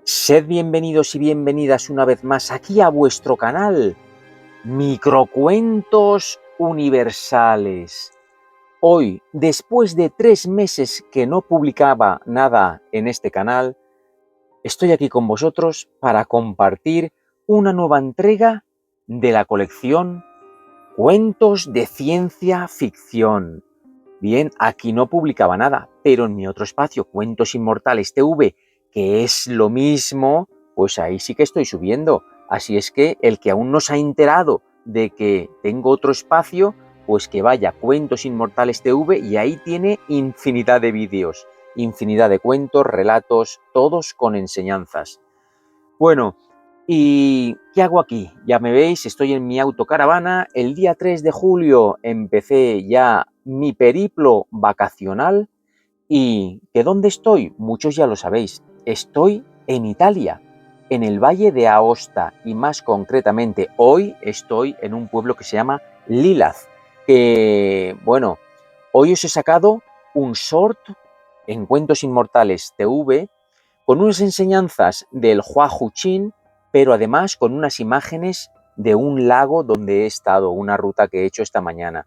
Sed bienvenidos y bienvenidas una vez más aquí a vuestro canal, Microcuentos Universales. Hoy, después de 3 meses que no publicaba nada en este canal, estoy aquí con vosotros para compartir una nueva entrega de la colección Cuentos de Ciencia Ficción. Bien, aquí no publicaba nada, pero en mi otro espacio, Cuentos Inmortales TV, que es lo mismo, pues ahí sí que estoy subiendo. Así es que el que aún no se ha enterado de que tengo otro espacio, pues que vaya a Cuentos Inmortales TV y ahí tiene infinidad de vídeos, infinidad de cuentos, relatos, todos con enseñanzas. Bueno, ¿y qué hago aquí? Ya me veis, estoy en mi autocaravana. El día 3 de julio empecé ya mi periplo vacacional. ¿Y de dónde estoy? Muchos ya lo sabéis. Estoy en Italia, en el Valle de Aosta, y más concretamente hoy estoy en un pueblo que se llama Lilaz. Bueno, hoy os he sacado un short en Cuentos Inmortales TV con unas enseñanzas del Huajuchín, pero además con unas imágenes de un lago donde he estado, una ruta que he hecho esta mañana.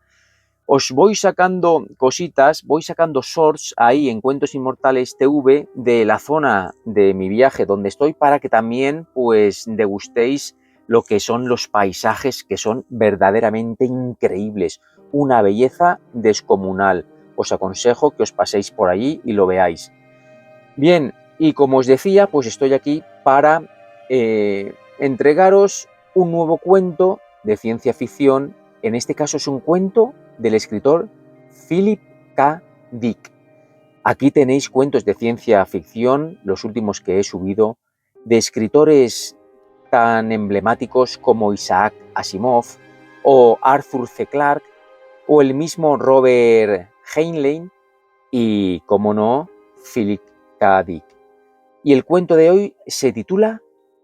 Os voy sacando cositas, voy sacando shorts ahí en Cuentos Inmortales TV de la zona de mi viaje donde estoy para que también pues degustéis lo que son los paisajes, que son verdaderamente increíbles, una belleza descomunal. Os aconsejo que os paséis por allí y lo veáis. Bien, y como os decía, pues estoy aquí para entregaros un nuevo cuento de ciencia ficción. En este caso es un cuento del escritor Philip K. Dick. Aquí tenéis cuentos de ciencia ficción, los últimos que he subido, de escritores tan emblemáticos como Isaac Asimov o Arthur C. Clarke o el mismo Robert Heinlein y, como no, Philip K. Dick. Y el cuento de hoy se titula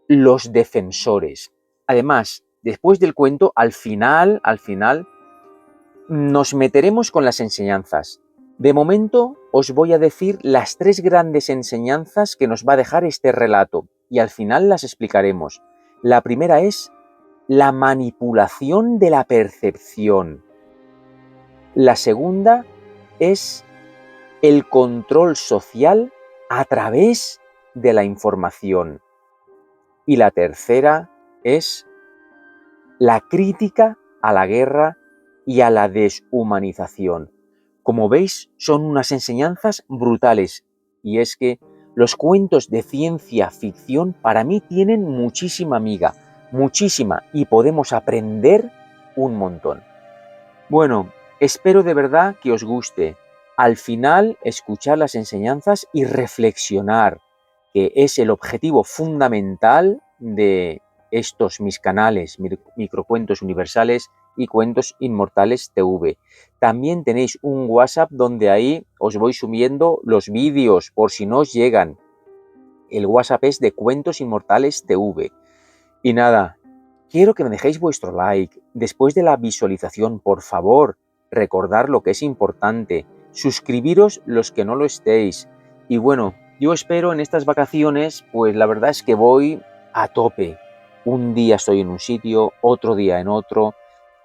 Los Defensores. Además, después del cuento, al final, nos meteremos con las enseñanzas. De momento, os voy a decir las 3 grandes enseñanzas que nos va a dejar este relato, y al final las explicaremos. La primera es la manipulación de la percepción. La segunda es el control social a través de la información. Y la tercera es la crítica a la guerra y a la deshumanización. Como veis, son unas enseñanzas brutales, y es que los cuentos de ciencia ficción para mí tienen muchísima miga, muchísima, y podemos aprender un montón. Bueno, espero de verdad que os guste. Al final, escuchar las enseñanzas y reflexionar, que es el objetivo fundamental de estos mis canales, Microcuentos Universales y Cuentos Inmortales TV. También tenéis un WhatsApp donde ahí os voy subiendo los vídeos por si no os llegan. El WhatsApp es de Cuentos Inmortales TV. Y nada, quiero que me dejéis vuestro like. Después de la visualización, por favor, recordad lo que es importante. Suscribiros los que no lo estéis. Y bueno, yo espero en estas vacaciones, pues la verdad es que voy a tope. Un día estoy en un sitio, otro día en otro,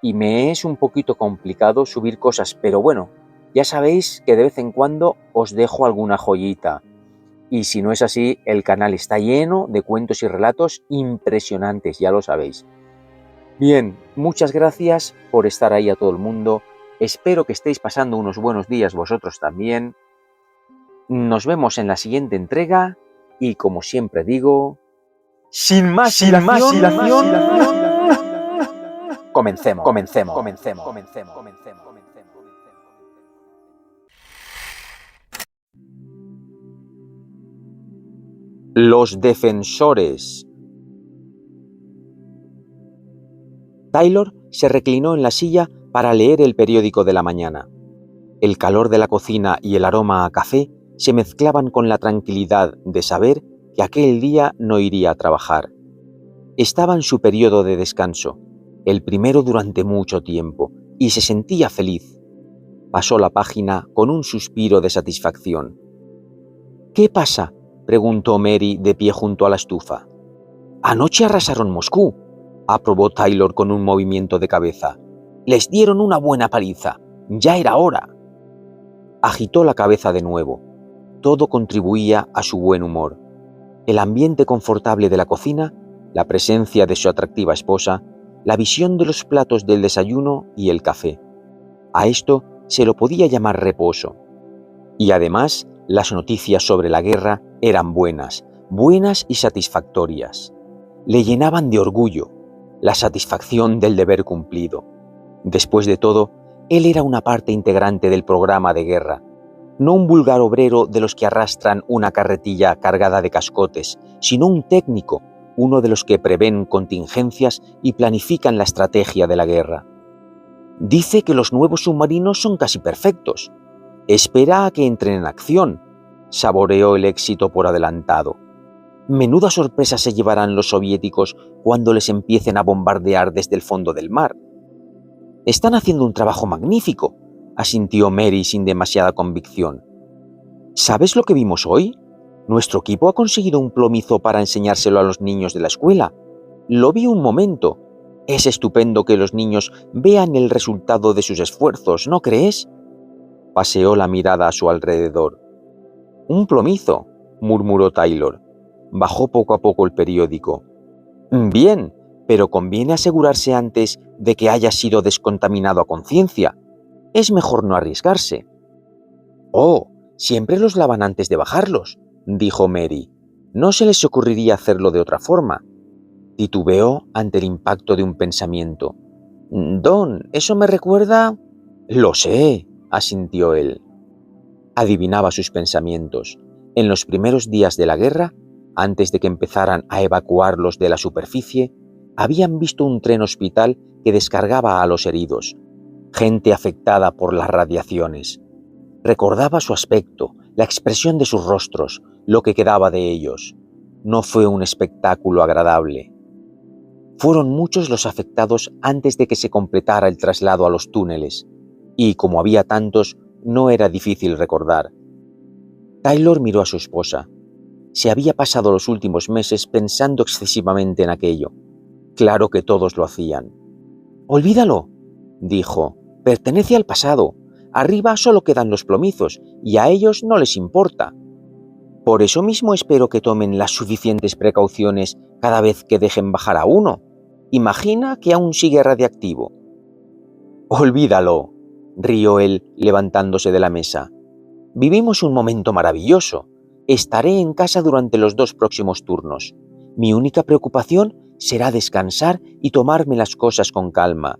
y me es un poquito complicado subir cosas, pero bueno, ya sabéis que de vez en cuando os dejo alguna joyita. Y si no es así, el canal está lleno de cuentos y relatos impresionantes, ya lo sabéis. Bien, muchas gracias por estar ahí a todo el mundo. Espero que estéis pasando unos buenos días vosotros también. Nos vemos en la siguiente entrega y, como siempre digo, sin más dilación, comencemos. Los defensores. Taylor se reclinó en la silla para leer el periódico de la mañana. El calor de la cocina y el aroma a café se mezclaban con la tranquilidad de saber que aquel día no iría a trabajar. Estaba en su periodo de descanso, el primero durante mucho tiempo, y se sentía feliz. Pasó la página con un suspiro de satisfacción. «¿Qué pasa?», preguntó Mary de pie junto a la estufa. Anoche arrasaron Moscú, aprobó Taylor con un movimiento de cabeza. Les dieron una buena paliza. Ya era hora. Agitó la cabeza de nuevo. Todo contribuía a su buen humor. El ambiente confortable de la cocina, la presencia de su atractiva esposa, la visión de los platos del desayuno y el café. A esto se lo podía llamar reposo. Y además, las noticias sobre la guerra eran buenas y satisfactorias. Le llenaban de orgullo, la satisfacción del deber cumplido. Después de todo, él era una parte integrante del programa de guerra, no un vulgar obrero de los que arrastran una carretilla cargada de cascotes, sino un técnico, uno de los que prevén contingencias y planifican la estrategia de la guerra. Dice que los nuevos submarinos son casi perfectos. Espera a que entren en acción. Saboreó el éxito por adelantado. Menuda sorpresa se llevarán los soviéticos cuando les empiecen a bombardear desde el fondo del mar. Están haciendo un trabajo magnífico, asintió Mary sin demasiada convicción. ¿Sabes lo que vimos hoy? Nuestro equipo ha conseguido un plomizo para enseñárselo a los niños de la escuela. Lo vi un momento. Es estupendo que los niños vean el resultado de sus esfuerzos, ¿no crees? Paseó la mirada a su alrededor. Un plomizo, murmuró Taylor. Bajó poco a poco el periódico. Bien, pero conviene asegurarse antes de que haya sido descontaminado a conciencia. Es mejor no arriesgarse. Oh, siempre los lavan antes de bajarlos, dijo Mary. No se les ocurriría hacerlo de otra forma. Titubeó ante el impacto de un pensamiento. Don, eso me recuerda... Lo sé, asintió él. Adivinaba sus pensamientos. En los primeros días de la guerra, antes de que empezaran a evacuarlos de la superficie, habían visto un tren hospital que descargaba a los heridos, gente afectada por las radiaciones. Recordaba su aspecto, la expresión de sus rostros, lo que quedaba de ellos. No fue un espectáculo agradable. Fueron muchos los afectados antes de que se completara el traslado a los túneles, y como había tantos, no era difícil recordar. Taylor miró a su esposa. Se había pasado los últimos meses pensando excesivamente en aquello. Claro que todos lo hacían. «Olvídalo», dijo, «pertenece al pasado. Arriba solo quedan los plomizos, y a ellos no les importa. Por eso mismo espero que tomen las suficientes precauciones cada vez que dejen bajar a uno. Imagina que aún sigue radiactivo». «Olvídalo», rió él levantándose de la mesa. «Vivimos un momento maravilloso. Estaré en casa durante los 2 próximos turnos. Mi única preocupación será descansar y tomarme las cosas con calma.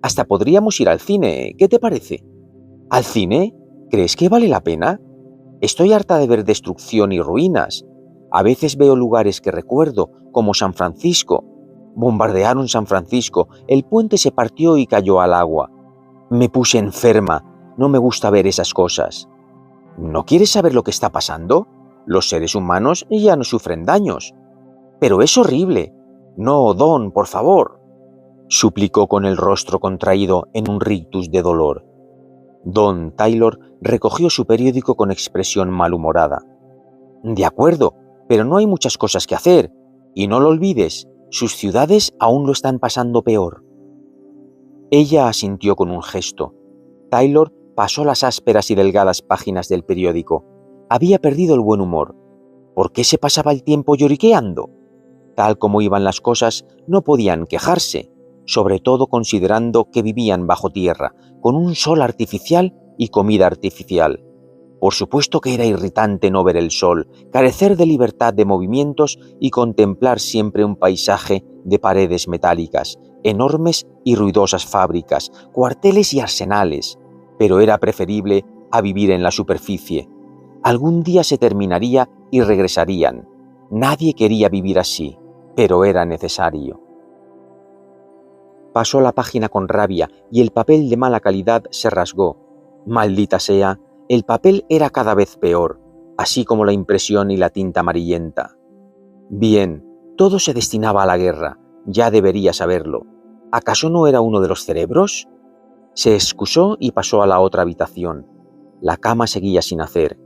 Hasta podríamos ir al cine, ¿qué te parece?» «¿Al cine? ¿Crees que vale la pena? Estoy harta de ver destrucción y ruinas. A veces veo lugares que recuerdo, como San Francisco. Bombardearon San Francisco, el puente se partió y cayó al agua. Me puse enferma, no me gusta ver esas cosas». «¿No quieres saber lo que está pasando? Los seres humanos ya no sufren daños». «Pero es horrible». «No, Don, por favor», suplicó con el rostro contraído en un rictus de dolor. Don Taylor recogió su periódico con expresión malhumorada. «De acuerdo, pero no hay muchas cosas que hacer. Y no lo olvides, sus ciudades aún lo están pasando peor». Ella asintió con un gesto. Taylor pasó las ásperas y delgadas páginas del periódico. Había perdido el buen humor. ¿Por qué se pasaba el tiempo lloriqueando? Tal como iban las cosas, no podían quejarse, sobre todo considerando que vivían bajo tierra, con un sol artificial y comida artificial. Por supuesto que era irritante no ver el sol, carecer de libertad de movimientos y contemplar siempre un paisaje de paredes metálicas, enormes y ruidosas fábricas, cuarteles y arsenales, pero era preferible a vivir en la superficie. Algún día se terminaría y regresarían. Nadie quería vivir así, pero era necesario. Pasó la página con rabia y el papel de mala calidad se rasgó. Maldita sea, el papel era cada vez peor, así como la impresión y la tinta amarillenta. Bien, todo se destinaba a la guerra, ya debería saberlo. ¿Acaso no era uno de los cerebros? Se excusó y pasó a la otra habitación. La cama seguía sin hacer.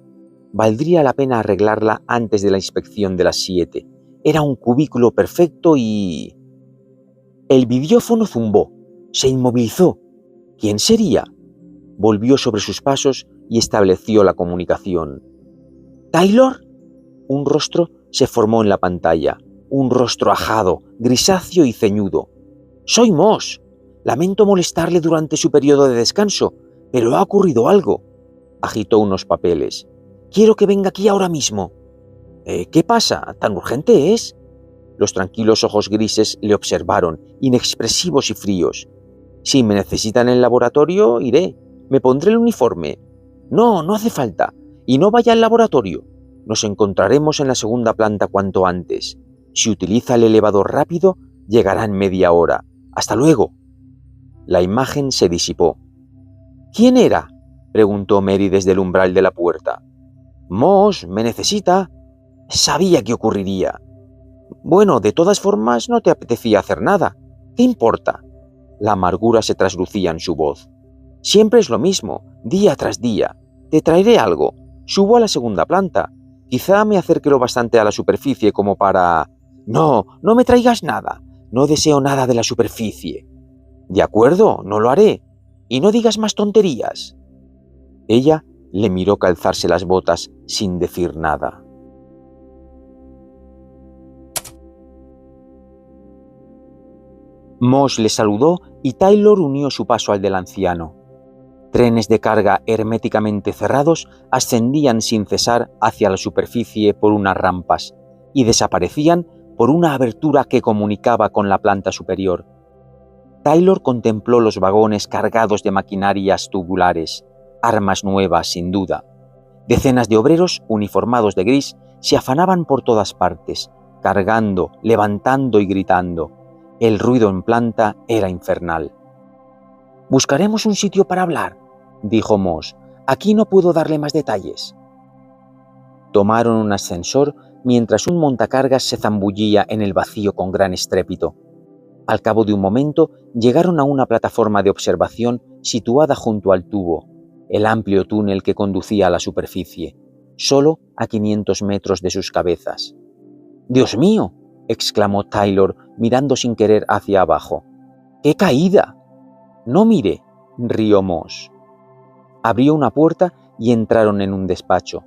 Valdría la pena arreglarla antes de la inspección de las 7. Era un cubículo perfecto y... El videófono zumbó, se inmovilizó. ¿Quién sería? Volvió sobre sus pasos y estableció la comunicación. ¿Taylor? Un rostro se formó en la pantalla, un rostro ajado, grisáceo y ceñudo. «Soy Moss. Lamento molestarle durante su periodo de descanso, pero ha ocurrido algo». Agitó unos papeles. «Quiero que venga aquí ahora mismo». ¿Qué pasa? ¿Tan urgente es?» Los tranquilos ojos grises le observaron, inexpresivos y fríos. «Si me necesitan en el laboratorio, iré. Me pondré el uniforme». «No, no hace falta. Y no vaya al laboratorio. Nos encontraremos en la segunda planta cuanto antes. Si utiliza el elevador rápido, llegará en media hora. Hasta luego». La imagen se disipó. «¿Quién era?», preguntó Mary desde el umbral de la puerta. «Moss, me necesita». «Sabía que ocurriría». «Bueno, de todas formas, no te apetecía hacer nada. ¿Qué importa?». La amargura se traslucía en su voz. «Siempre es lo mismo, día tras día. Te traeré algo. Subo a la segunda planta. Quizá me acerque lo bastante a la superficie como para... No, no me traigas nada. No deseo nada de la superficie». «De acuerdo, no lo haré. Y no digas más tonterías». Ella le miró calzarse las botas sin decir nada. Moss le saludó y Taylor unió su paso al del anciano. Trenes de carga herméticamente cerrados ascendían sin cesar hacia la superficie por unas rampas y desaparecían por una abertura que comunicaba con la planta superior. Taylor contempló los vagones cargados de maquinarias tubulares, armas nuevas sin duda. Decenas de obreros uniformados de gris se afanaban por todas partes, cargando, levantando y gritando. El ruido en planta era infernal. «Buscaremos un sitio para hablar», dijo Moss. «Aquí no puedo darle más detalles». Tomaron un ascensor mientras un montacargas se zambullía en el vacío con gran estrépito. Al cabo de un momento llegaron a una plataforma de observación situada junto al tubo, el amplio túnel que conducía a la superficie, solo a 500 metros de sus cabezas. «¡Dios mío!», exclamó Taylor, mirando sin querer hacia abajo. «¡Qué caída!». «No mire», rió Moss. Abrió una puerta y entraron en un despacho.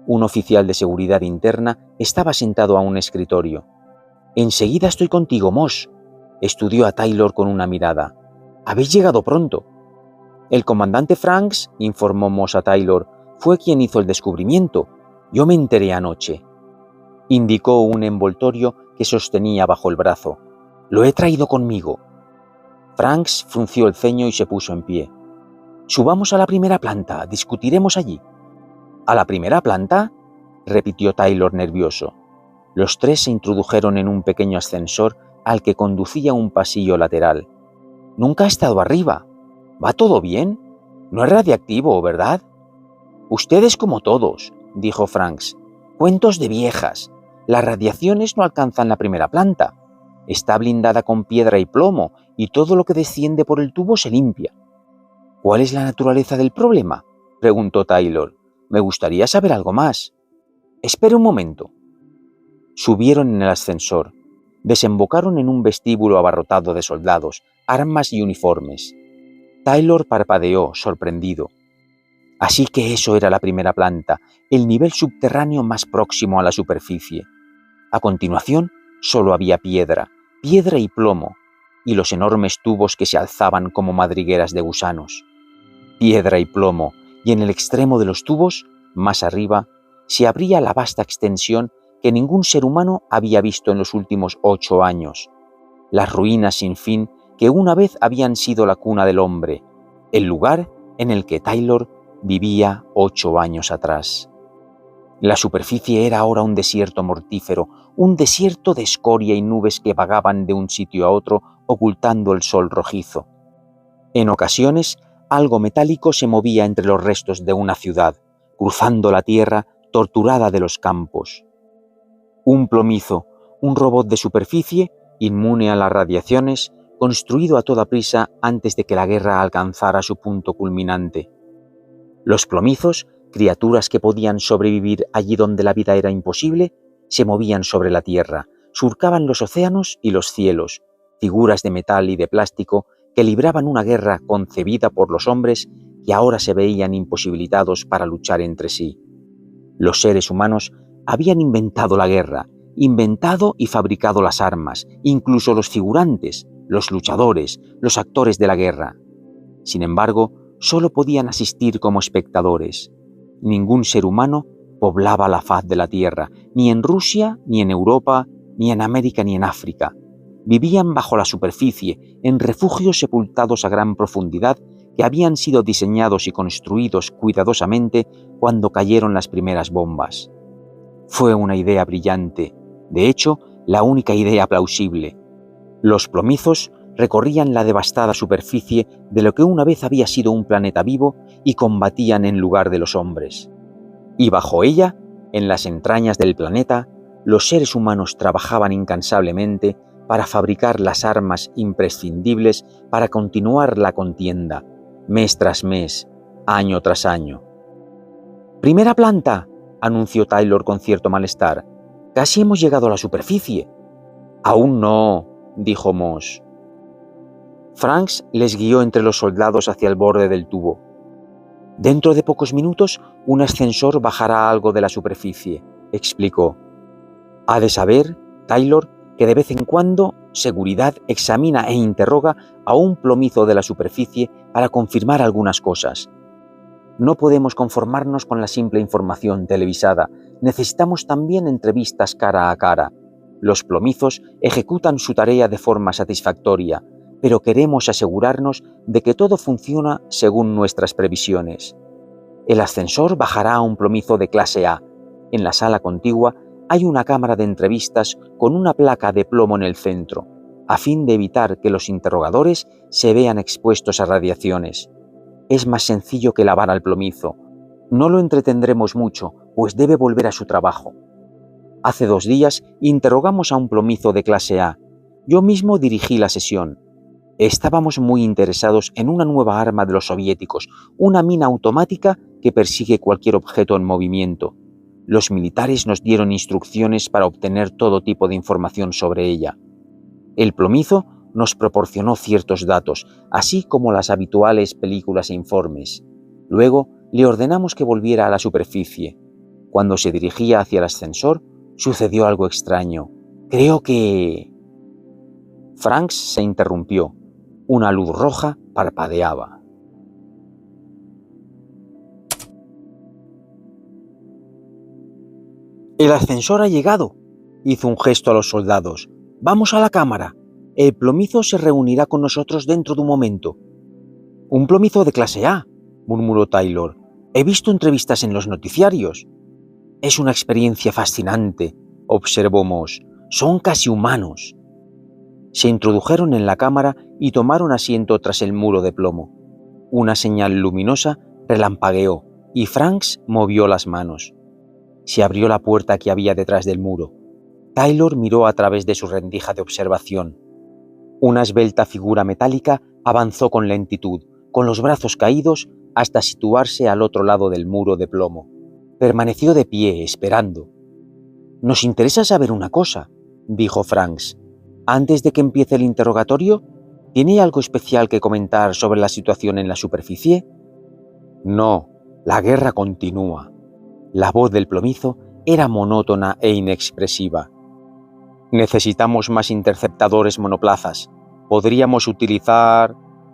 Un oficial de seguridad interna estaba sentado a un escritorio. «Enseguida estoy contigo, Moss», estudió a Taylor con una mirada. «Habéis llegado pronto». «El comandante Franks», informó Moss a Taylor, «fue quien hizo el descubrimiento. Yo me enteré anoche». Indicó un envoltorio que sostenía bajo el brazo. «Lo he traído conmigo». Franks frunció el ceño y se puso en pie. «Subamos a la primera planta, discutiremos allí». «¿A la primera planta?», repitió Taylor nervioso. Los tres se introdujeron en un pequeño ascensor al que conducía un pasillo lateral. «Nunca ha estado arriba. ¿Va todo bien? No es radiactivo, ¿verdad?». «Usted es como todos», dijo Franks. «Cuentos de viejas. Las radiaciones no alcanzan la primera planta. Está blindada con piedra y plomo y todo lo que desciende por el tubo se limpia». «¿Cuál es la naturaleza del problema?», preguntó Taylor. «Me gustaría saber algo más». «Espere un momento». Subieron en el ascensor. Desembocaron en un vestíbulo abarrotado de soldados, armas y uniformes. Taylor parpadeó, sorprendido. Así que eso era la primera planta, el nivel subterráneo más próximo a la superficie. A continuación, solo había piedra y plomo, y los enormes tubos que se alzaban como madrigueras de gusanos. Piedra y plomo, y en el extremo de los tubos, más arriba, se abría la vasta extensión que ningún ser humano había visto en los últimos 8 años. Las ruinas sin fin que una vez habían sido la cuna del hombre, el lugar en el que Taylor vivía 8 años atrás. La superficie era ahora un desierto mortífero, un desierto de escoria y nubes que vagaban de un sitio a otro ocultando el sol rojizo. En ocasiones, algo metálico se movía entre los restos de una ciudad, cruzando la tierra torturada de los campos. Un plomizo, un robot de superficie, inmune a las radiaciones, construido a toda prisa antes de que la guerra alcanzara su punto culminante. Los plomizos Criaturas que podían sobrevivir allí donde la vida era imposible, se movían sobre la tierra, surcaban los océanos y los cielos, figuras de metal y de plástico que libraban una guerra concebida por los hombres y ahora se veían imposibilitados para luchar entre sí. Los seres humanos habían inventado la guerra, inventado y fabricado las armas, incluso los figurantes, los luchadores, los actores de la guerra. Sin embargo, solo podían asistir como espectadores. Ningún ser humano poblaba la faz de la tierra, ni en Rusia, ni en Europa, ni en América, ni en África. Vivían bajo la superficie, en refugios sepultados a gran profundidad que habían sido diseñados y construidos cuidadosamente cuando cayeron las primeras bombas. Fue una idea brillante, de hecho, la única idea plausible. Los plomizos recorrían la devastada superficie de lo que una vez había sido un planeta vivo y combatían en lugar de los hombres. Y bajo ella, en las entrañas del planeta, los seres humanos trabajaban incansablemente para fabricar las armas imprescindibles para continuar la contienda, mes tras mes, año tras año. «¡Primera planta!», anunció Taylor con cierto malestar. «¡Casi hemos llegado a la superficie!». «Aún no», dijo Moss. Franks les guió entre los soldados hacia el borde del tubo. «Dentro de pocos minutos, un ascensor bajará algo de la superficie», explicó. «Ha de saber, Taylor, que de vez en cuando Seguridad examina e interroga a un plomizo de la superficie para confirmar algunas cosas. No podemos conformarnos con la simple información televisada, necesitamos también entrevistas cara a cara. Los plomizos ejecutan su tarea de forma satisfactoria, pero queremos asegurarnos de que todo funciona según nuestras previsiones. El ascensor bajará a un plomizo de clase A. En la sala contigua hay una cámara de entrevistas con una placa de plomo en el centro, a fin de evitar que los interrogadores se vean expuestos a radiaciones. Es más sencillo que lavar al plomizo. No lo entretendremos mucho, pues debe volver a su trabajo. Hace 2 días interrogamos a un plomizo de clase A. Yo mismo dirigí la sesión. Estábamos muy interesados en una nueva arma de los soviéticos, una mina automática que persigue cualquier objeto en movimiento. Los militares nos dieron instrucciones para obtener todo tipo de información sobre ella. El plomizo nos proporcionó ciertos datos, así como las habituales películas e informes. Luego le ordenamos que volviera a la superficie. Cuando se dirigía hacia el ascensor, sucedió algo extraño. Creo que... Franks se interrumpió. Una luz roja parpadeaba. «El ascensor ha llegado», hizo un gesto a los soldados. «Vamos a la cámara. El plomizo se reunirá con nosotros dentro de un momento». «Un plomizo de clase A», murmuró Taylor. «He visto entrevistas en los noticiarios». «Es una experiencia fascinante», observó Moss. «Son casi humanos». Se introdujeron en la cámara y tomaron asiento tras el muro de plomo. Una señal luminosa relampagueó y Franks movió las manos. Se abrió la puerta que había detrás del muro. Taylor miró a través de su rendija de observación. Una esbelta figura metálica avanzó con lentitud, con los brazos caídos, hasta situarse al otro lado del muro de plomo. Permaneció de pie, esperando. «Nos interesa saber una cosa», dijo Franks. «Antes de que empiece el interrogatorio, ¿tiene algo especial que comentar sobre la situación en la superficie?» «No, la guerra continúa». La voz del plomizo era monótona e inexpresiva. «Necesitamos más interceptadores monoplazas. Podríamos utilizar...»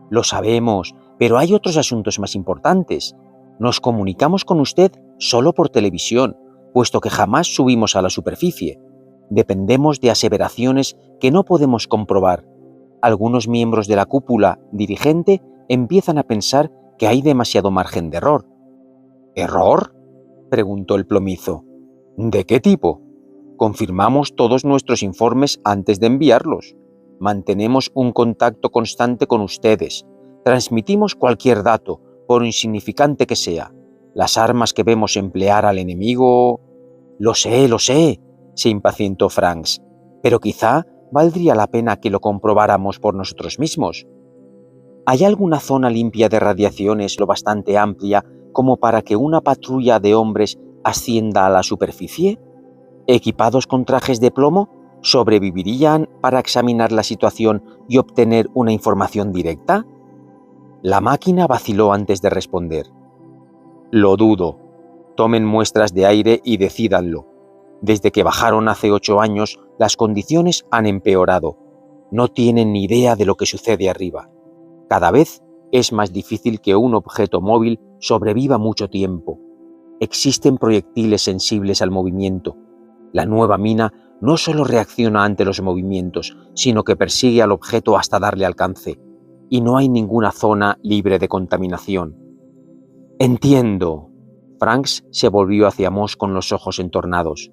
«Lo sabemos, pero hay otros asuntos más importantes. Nos comunicamos con usted solo por televisión, puesto que jamás subimos a la superficie. Dependemos de aseveraciones que no podemos comprobar. Algunos miembros de la cúpula dirigente empiezan a pensar que hay demasiado margen de error». «¿Error?», preguntó el plomizo. «¿De qué tipo? Confirmamos todos nuestros informes antes de enviarlos. Mantenemos un contacto constante con ustedes. Transmitimos cualquier dato, por insignificante que sea. Las armas que vemos emplear al enemigo...» Lo sé, se impacientó Franks. «Pero quizá valdría la pena que lo comprobáramos por nosotros mismos. ¿Hay alguna zona limpia de radiaciones lo bastante amplia como para que una patrulla de hombres ascienda a la superficie? ¿Equipados con trajes de plomo, sobrevivirían para examinar la situación y obtener una información directa? La máquina vaciló antes de responder. Lo dudo. Tomen muestras de aire y decídanlo. Desde que bajaron hace 8 años, las condiciones han empeorado. No tienen ni idea de lo que sucede arriba. Cada vez es más difícil que un objeto móvil sobreviva mucho tiempo. Existen proyectiles sensibles al movimiento. La nueva mina no solo reacciona ante los movimientos, sino que persigue al objeto hasta darle alcance. Y no hay ninguna zona libre de contaminación. Entiendo. Franks se volvió hacia Moss con los ojos entornados.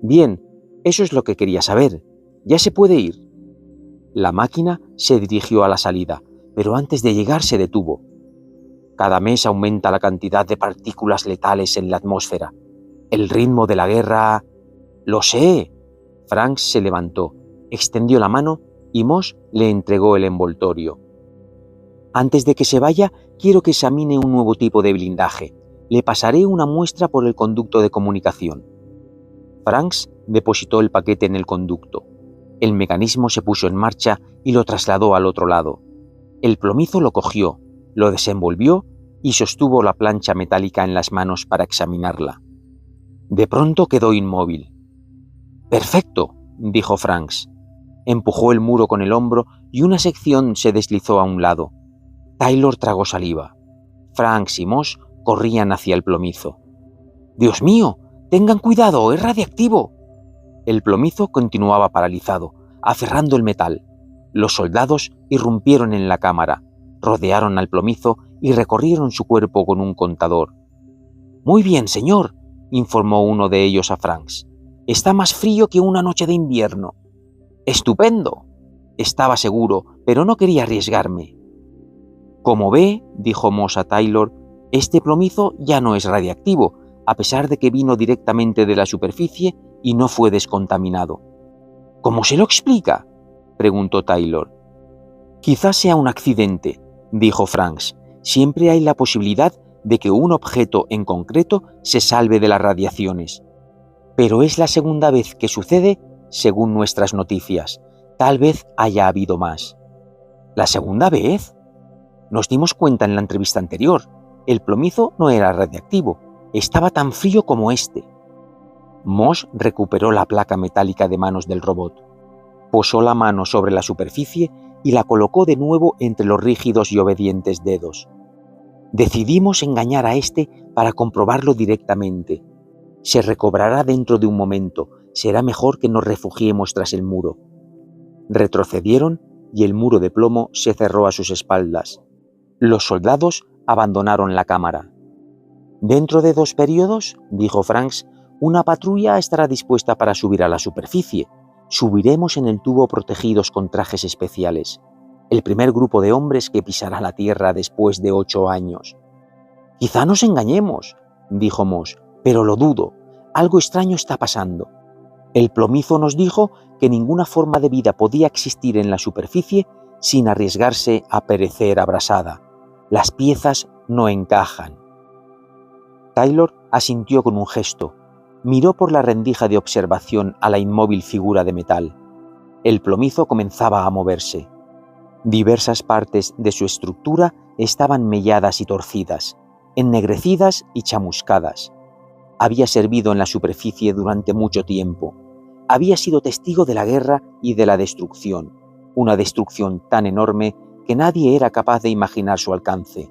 Bien, eso es lo que quería saber. ¿Ya se puede ir? La máquina se dirigió a la salida, pero antes de llegar se detuvo. Cada mes aumenta la cantidad de partículas letales en la atmósfera. El ritmo de la guerra... ¡Lo sé! Franks se levantó, extendió la mano y Moss le entregó el envoltorio. Antes de que se vaya, quiero que examine un nuevo tipo de blindaje. Le pasaré una muestra por el conducto de comunicación. Franks depositó el paquete en el conducto. El mecanismo se puso en marcha y lo trasladó al otro lado. El plomizo lo cogió, lo desenvolvió y sostuvo la plancha metálica en las manos para examinarla. De pronto quedó inmóvil. «Perfecto», dijo Franks. Empujó el muro con el hombro y una sección se deslizó a un lado. Taylor tragó saliva. Franks y Moss corrían hacia el plomizo. «¡Dios mío! ¡Tengan cuidado! ¡Es radiactivo!». El plomizo continuaba paralizado, aferrando el metal. Los soldados irrumpieron en la cámara, rodearon al plomizo y recorrieron su cuerpo con un contador. «Muy bien, señor», informó uno de ellos a Franks. «Está más frío que una noche de invierno». «¡Estupendo!». Estaba seguro, pero no quería arriesgarme. «Como ve», dijo Moss a Taylor, «este plomizo ya no es radiactivo, a pesar de que vino directamente de la superficie y no fue descontaminado». «¿Cómo se lo explica?», preguntó Taylor. «Quizás sea un accidente», dijo Franks. «Siempre hay la posibilidad de que un objeto en concreto se salve de las radiaciones. Pero es la segunda vez que sucede, según nuestras noticias. Tal vez haya habido más». «¿La segunda vez?». Nos dimos cuenta en la entrevista anterior. El plomizo no era radiactivo. Estaba tan frío como este. Moss recuperó la placa metálica de manos del robot. Posó la mano sobre la superficie y la colocó de nuevo entre los rígidos y obedientes dedos. «Decidimos engañar a este para comprobarlo directamente. Se recobrará dentro de un momento. Será mejor que nos refugiemos tras el muro». Retrocedieron y el muro de plomo se cerró a sus espaldas. Los soldados abandonaron la cámara. «Dentro de 2 periodos», dijo Franks, «una patrulla estará dispuesta para subir a la superficie. Subiremos en el tubo protegidos con trajes especiales. El primer grupo de hombres que pisará la Tierra después de 8 años». «Quizá nos engañemos», dijo Moss, «pero lo dudo. Algo extraño está pasando. El plomizo nos dijo que ninguna forma de vida podía existir en la superficie sin arriesgarse a perecer abrasada. Las piezas no encajan». Taylor asintió con un gesto. Miró por la rendija de observación a la inmóvil figura de metal. El plomizo comenzaba a moverse. Diversas partes de su estructura estaban melladas y torcidas, ennegrecidas y chamuscadas. Había servido en la superficie durante mucho tiempo. Había sido testigo de la guerra y de la destrucción, una destrucción tan enorme que nadie era capaz de imaginar su alcance.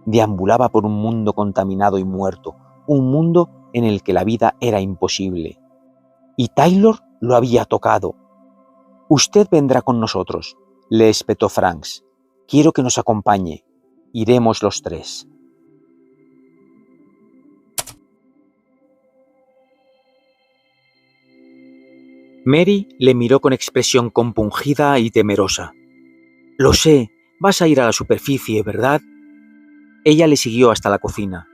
Deambulaba por un mundo contaminado y muerto, un mundo en el que la vida era imposible. Y Taylor lo había tocado. «Usted vendrá con nosotros», le espetó Franks. «Quiero que nos acompañe. Iremos los 3». Mary le miró con expresión compungida y temerosa. «Lo sé, vas a ir a la superficie, ¿verdad?». Ella le siguió hasta la cocina.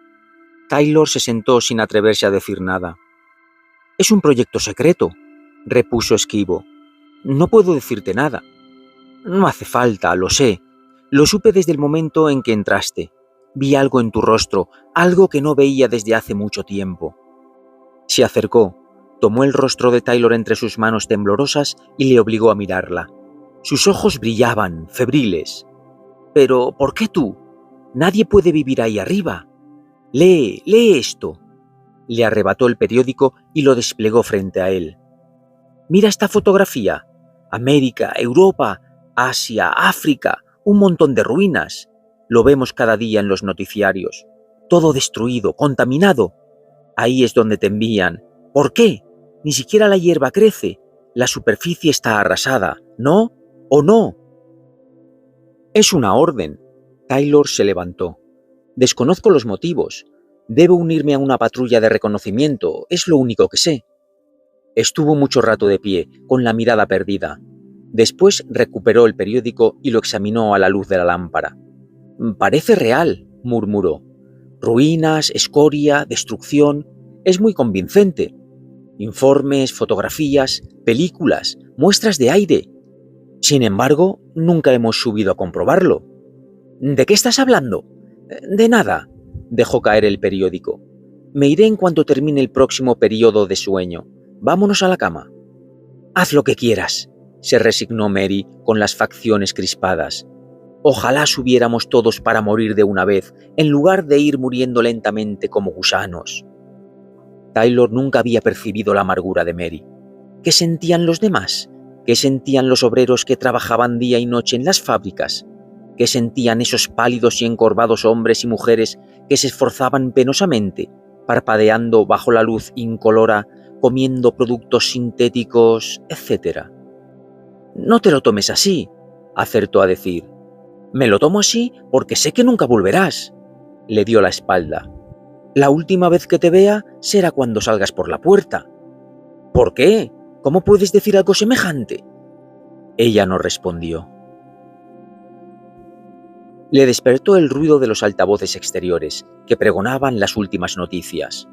Taylor se sentó sin atreverse a decir nada. «Es un proyecto secreto», repuso esquivo. «No puedo decirte nada». «No hace falta, lo sé. Lo supe desde el momento en que entraste. Vi algo en tu rostro, algo que no veía desde hace mucho tiempo. Se acercó, tomó el rostro de Taylor entre sus manos temblorosas y le obligó a mirarla. Sus ojos brillaban, febriles. «¿Pero por qué tú? Nadie puede vivir ahí arriba. Lee esto». Le arrebató el periódico y lo desplegó frente a él. «Mira esta fotografía. América, Europa, Asia, África, un montón de ruinas. Lo vemos cada día en los noticiarios. Todo destruido, contaminado. Ahí es donde te envían. ¿Por qué? Ni siquiera la hierba crece. La superficie está arrasada. ¿No? ¿O no?» «Es una orden». Taylor se levantó. «Desconozco los motivos. Debo unirme a una patrulla de reconocimiento. Es lo único que sé». Estuvo mucho rato de pie, con la mirada perdida. Después recuperó el periódico y lo examinó a la luz de la lámpara. «Parece real», murmuró. «Ruinas, escoria, destrucción. Es muy convincente. Informes, fotografías, películas, muestras de aire. Sin embargo, nunca hemos subido a comprobarlo». «¿De qué estás hablando?» «De nada», dejó caer el periódico. «Me iré en cuanto termine el próximo periodo de sueño. Vámonos a la cama». «Haz lo que quieras», se resignó Mary con las facciones crispadas. «Ojalá subiéramos todos para morir de una vez, en lugar de ir muriendo lentamente como gusanos». Taylor nunca había percibido la amargura de Mary. ¿Qué sentían los demás? ¿Qué sentían los obreros que trabajaban día y noche en las fábricas? ¿Qué sentían esos pálidos y encorvados hombres y mujeres que se esforzaban penosamente, parpadeando bajo la luz incolora, comiendo productos sintéticos, etc.? «No te lo tomes así», acertó a decir. «Me lo tomo así porque sé que nunca volverás». Le dio la espalda. «La última vez que te vea será cuando salgas por la puerta». «¿Por qué? ¿Cómo puedes decir algo semejante?». Ella no respondió. Le despertó el ruido de los altavoces exteriores, que pregonaban las últimas noticias.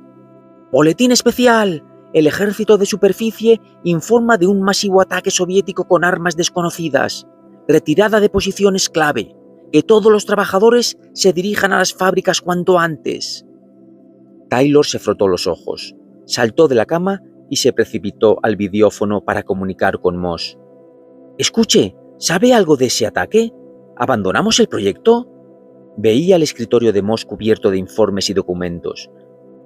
«Boletín especial. El ejército de superficie informa de un masivo ataque soviético con armas desconocidas. Retirada de posiciones clave. Que todos los trabajadores se dirijan a las fábricas cuanto antes». Taylor se frotó los ojos, saltó de la cama y se precipitó al videófono para comunicar con Moss. «Escuche, ¿sabe algo de ese ataque? ¿Abandonamos el proyecto?». Veía el escritorio de Moss cubierto de informes y documentos.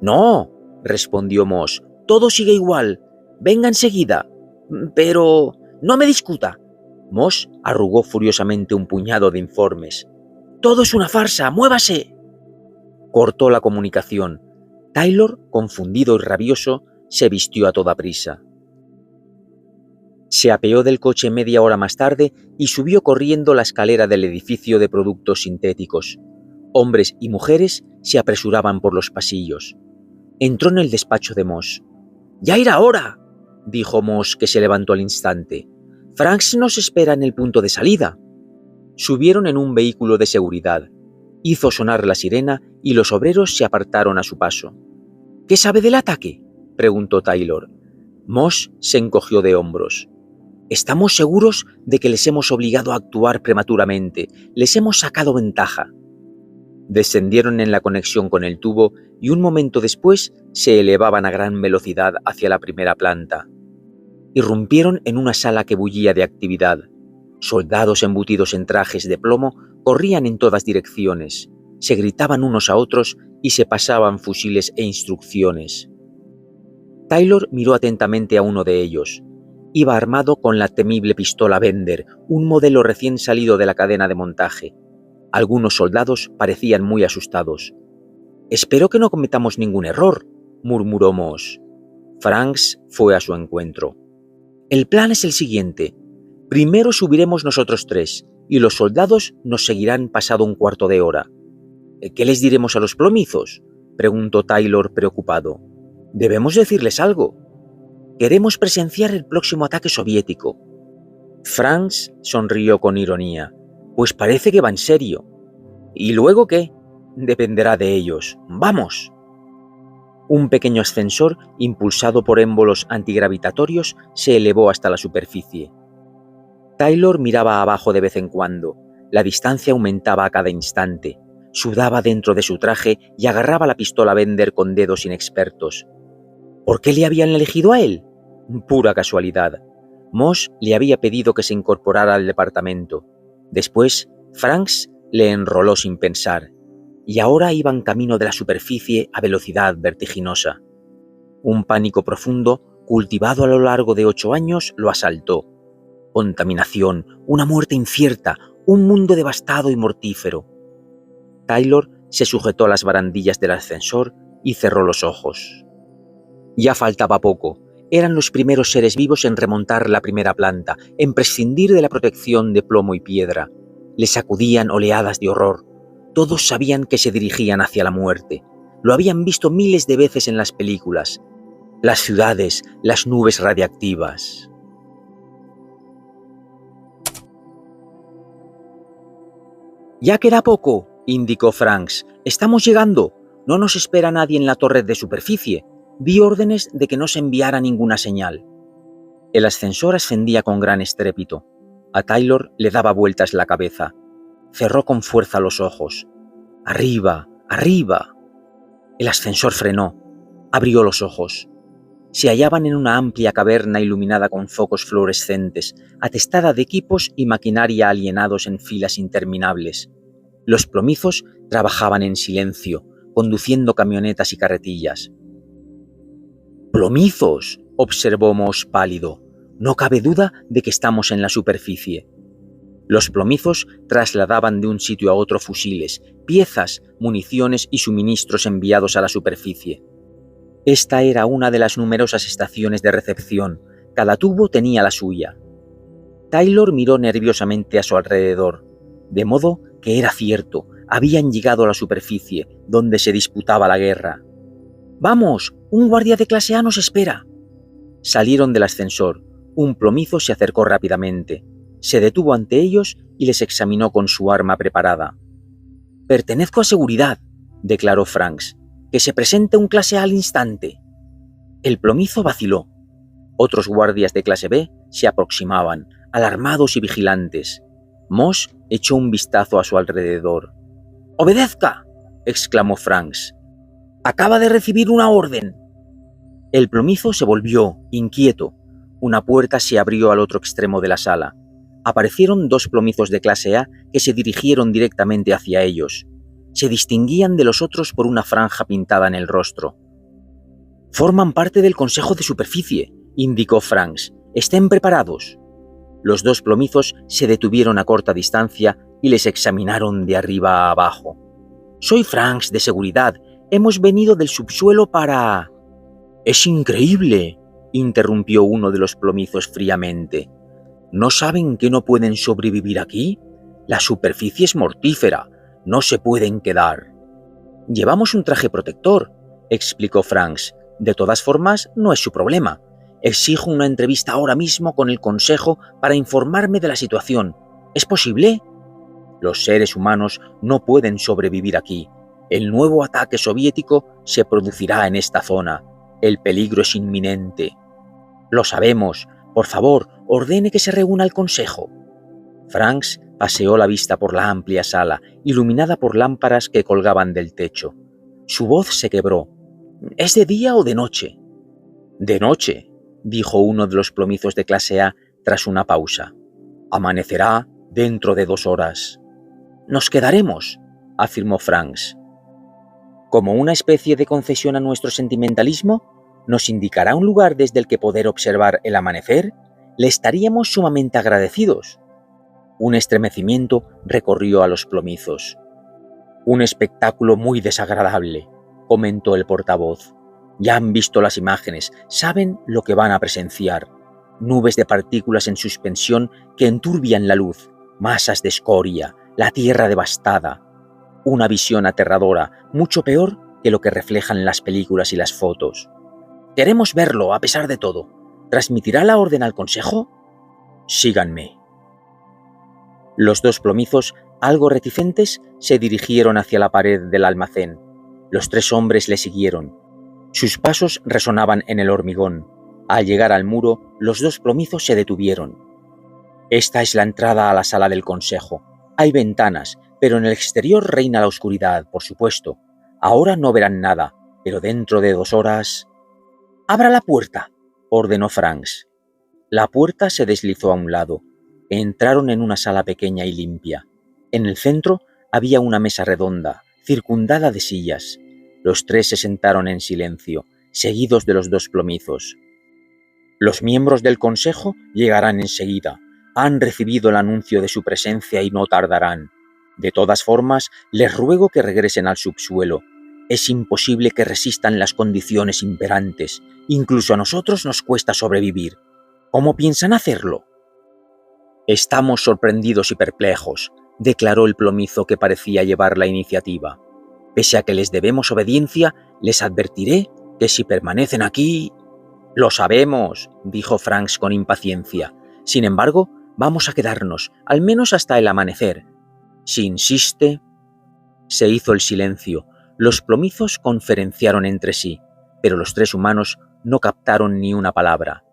«No», respondió Moss, «todo sigue igual. Venga enseguida». «Pero no me discuta». Moss arrugó furiosamente un puñado de informes. «Todo es una farsa. ¡Muévase!». Cortó la comunicación. Taylor, confundido y rabioso, se vistió a toda prisa. Se apeó del coche media hora más tarde y subió corriendo la escalera del edificio de productos sintéticos. Hombres y mujeres se apresuraban por los pasillos. Entró en el despacho de Moss. «Ya era hora», dijo Moss, que se levantó al instante. «Franks nos espera en el punto de salida». Subieron en un vehículo de seguridad. Hizo sonar la sirena y los obreros se apartaron a su paso. «¿Qué sabe del ataque?», preguntó Taylor. Moss se encogió de hombros. «Estamos seguros de que les hemos obligado a actuar prematuramente. Les hemos sacado ventaja». Descendieron en la conexión con el tubo y un momento después se elevaban a gran velocidad hacia la primera planta. Irrumpieron en una sala que bullía de actividad. Soldados embutidos en trajes de plomo corrían en todas direcciones, se gritaban unos a otros y se pasaban fusiles e instrucciones. Taylor miró atentamente a uno de ellos. Iba armado con la temible pistola Bender, un modelo recién salido de la cadena de montaje. Algunos soldados parecían muy asustados. «Espero que no cometamos ningún error», murmuró Moss. Franks fue a su encuentro. «El plan es el siguiente. Primero subiremos nosotros tres y los soldados nos seguirán pasado un cuarto de hora». «¿Qué les diremos a los plomizos?», preguntó Taylor preocupado. «Debemos decirles algo. Queremos presenciar el próximo ataque soviético». Franks sonrió con ironía. «Pues parece que va en serio». «¿Y luego qué? Dependerá de ellos. ¡Vamos!». Un pequeño ascensor, impulsado por émbolos antigravitatorios, se elevó hasta la superficie. Taylor miraba abajo de vez en cuando. La distancia aumentaba a cada instante. Sudaba dentro de su traje y agarraba la pistola Bender con dedos inexpertos. ¿Por qué le habían elegido a él? Pura casualidad. Moss le había pedido que se incorporara al departamento. Después, Franks le enroló sin pensar, y ahora iban camino de la superficie a velocidad vertiginosa. Un pánico profundo, cultivado a lo largo de 8 años, lo asaltó. Contaminación, una muerte incierta, un mundo devastado y mortífero. Taylor se sujetó a las barandillas del ascensor y cerró los ojos. Ya faltaba poco. Eran los primeros seres vivos en remontar la primera planta, en prescindir de la protección de plomo y piedra. Les sacudían oleadas de horror. Todos sabían que se dirigían hacia la muerte. Lo habían visto miles de veces en las películas. Las ciudades, las nubes radiactivas. «Ya queda poco», indicó Franks. «Estamos llegando. No nos espera nadie en la torre de superficie. Di órdenes de que no se enviara ninguna señal». El ascensor ascendía con gran estrépito. A Taylor le daba vueltas la cabeza. Cerró con fuerza los ojos. «Arriba, arriba». El ascensor frenó. Abrió los ojos. Se hallaban en una amplia caverna iluminada con focos fluorescentes, atestada de equipos y maquinaria alienados en filas interminables. Los plomizos trabajaban en silencio, conduciendo camionetas y carretillas. «¡Plomizos!», observó Moss pálido. «No cabe duda de que estamos en la superficie». Los plomizos trasladaban de un sitio a otro fusiles, piezas, municiones y suministros enviados a la superficie. Esta era una de las numerosas estaciones de recepción. Cada tubo tenía la suya. Taylor miró nerviosamente a su alrededor, de modo que era cierto, habían llegado a la superficie, donde se disputaba la guerra. «¡Vamos! ¡Un guardia de clase A nos espera!». Salieron del ascensor. Un plomizo se acercó rápidamente. Se detuvo ante ellos y les examinó con su arma preparada. «Pertenezco a seguridad», declaró Franks. «Que se presente un clase A al instante». El plomizo vaciló. Otros guardias de clase B se aproximaban, alarmados y vigilantes. Moss echó un vistazo a su alrededor. «¡Obedezca!», exclamó Franks. «Acaba de recibir una orden». El plomizo se volvió, inquieto. Una puerta se abrió al otro extremo de la sala. Aparecieron 2 plomizos de clase A que se dirigieron directamente hacia ellos. Se distinguían de los otros por una franja pintada en el rostro. «Forman parte del Consejo de Superficie», indicó Franks. «Estén preparados». Los 2 plomizos se detuvieron a corta distancia y les examinaron de arriba a abajo. «Soy Franks, de seguridad. Hemos venido del subsuelo para...». «Es increíble», interrumpió uno de los plomizos fríamente. «¿No saben que no pueden sobrevivir aquí? La superficie es mortífera. No se pueden quedar». «Llevamos un traje protector», explicó Franks. «De todas formas, no es su problema. Exijo una entrevista ahora mismo con el Consejo para informarme de la situación. ¿Es posible?» «Los seres humanos no pueden sobrevivir aquí. El nuevo ataque soviético se producirá en esta zona. El peligro es inminente». «Lo sabemos. Por favor, ordene que se reúna el Consejo». Franks paseó la vista por la amplia sala, iluminada por lámparas que colgaban del techo. Su voz se quebró. «¿Es de día o de noche?» «De noche», dijo uno de los plomizos de clase A tras una pausa. «Amanecerá dentro de 2 horas». «Nos quedaremos», afirmó Franks. «Como una especie de concesión a nuestro sentimentalismo, ¿nos indicará un lugar desde el que poder observar el amanecer? Le estaríamos sumamente agradecidos». Un estremecimiento recorrió a los plomizos. «Un espectáculo muy desagradable», comentó el portavoz. «Ya han visto las imágenes, saben lo que van a presenciar. Nubes de partículas en suspensión que enturbian la luz, masas de escoria, la tierra devastada. Una visión aterradora, mucho peor que lo que reflejan las películas y las fotos. Queremos verlo, a pesar de todo. ¿Transmitirá la orden al Consejo?» «Síganme». Los 2 plomizos, algo reticentes, se dirigieron hacia la pared del almacén. Los 3 hombres le siguieron. Sus pasos resonaban en el hormigón. Al llegar al muro, los 2 plomizos se detuvieron. «Esta es la entrada a la sala del Consejo. Hay ventanas, Pero en el exterior reina la oscuridad, por supuesto. Ahora no verán nada, pero dentro de 2 horas... «¡Abra la puerta!», ordenó Franks. La puerta se deslizó a un lado. Entraron en una sala pequeña y limpia. En el centro había una mesa redonda, circundada de sillas. Los 3 se sentaron en silencio, seguidos de los 2 plomizos. «Los miembros del consejo llegarán enseguida. Han recibido el anuncio de su presencia y no tardarán. De todas formas, les ruego que regresen al subsuelo. Es imposible que resistan las condiciones imperantes. Incluso a nosotros nos cuesta sobrevivir. ¿Cómo piensan hacerlo?». «Estamos sorprendidos y perplejos», declaró el plomizo que parecía llevar la iniciativa. «Pese a que les debemos obediencia, les advertiré que si permanecen aquí...». «Lo sabemos», dijo Franks con impaciencia. «Sin embargo, vamos a quedarnos, al menos hasta el amanecer. Si insiste...». Se hizo el silencio. Los plomizos conferenciaron entre sí, pero los 3 humanos no captaron ni una palabra.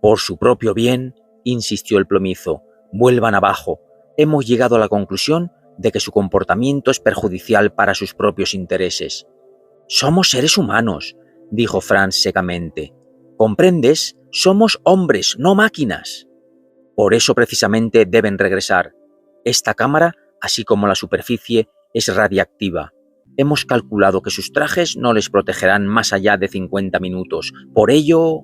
«Por su propio bien», insistió el plomizo, «vuelvan abajo. Hemos llegado a la conclusión de que su comportamiento es perjudicial para sus propios intereses». «Somos seres humanos», dijo Franks secamente. «¿Comprendes? Somos hombres, no máquinas». «Por eso precisamente deben regresar. Esta cámara, así como la superficie, es radiactiva. Hemos calculado que sus trajes no les protegerán más allá de 50 minutos. Por ello...».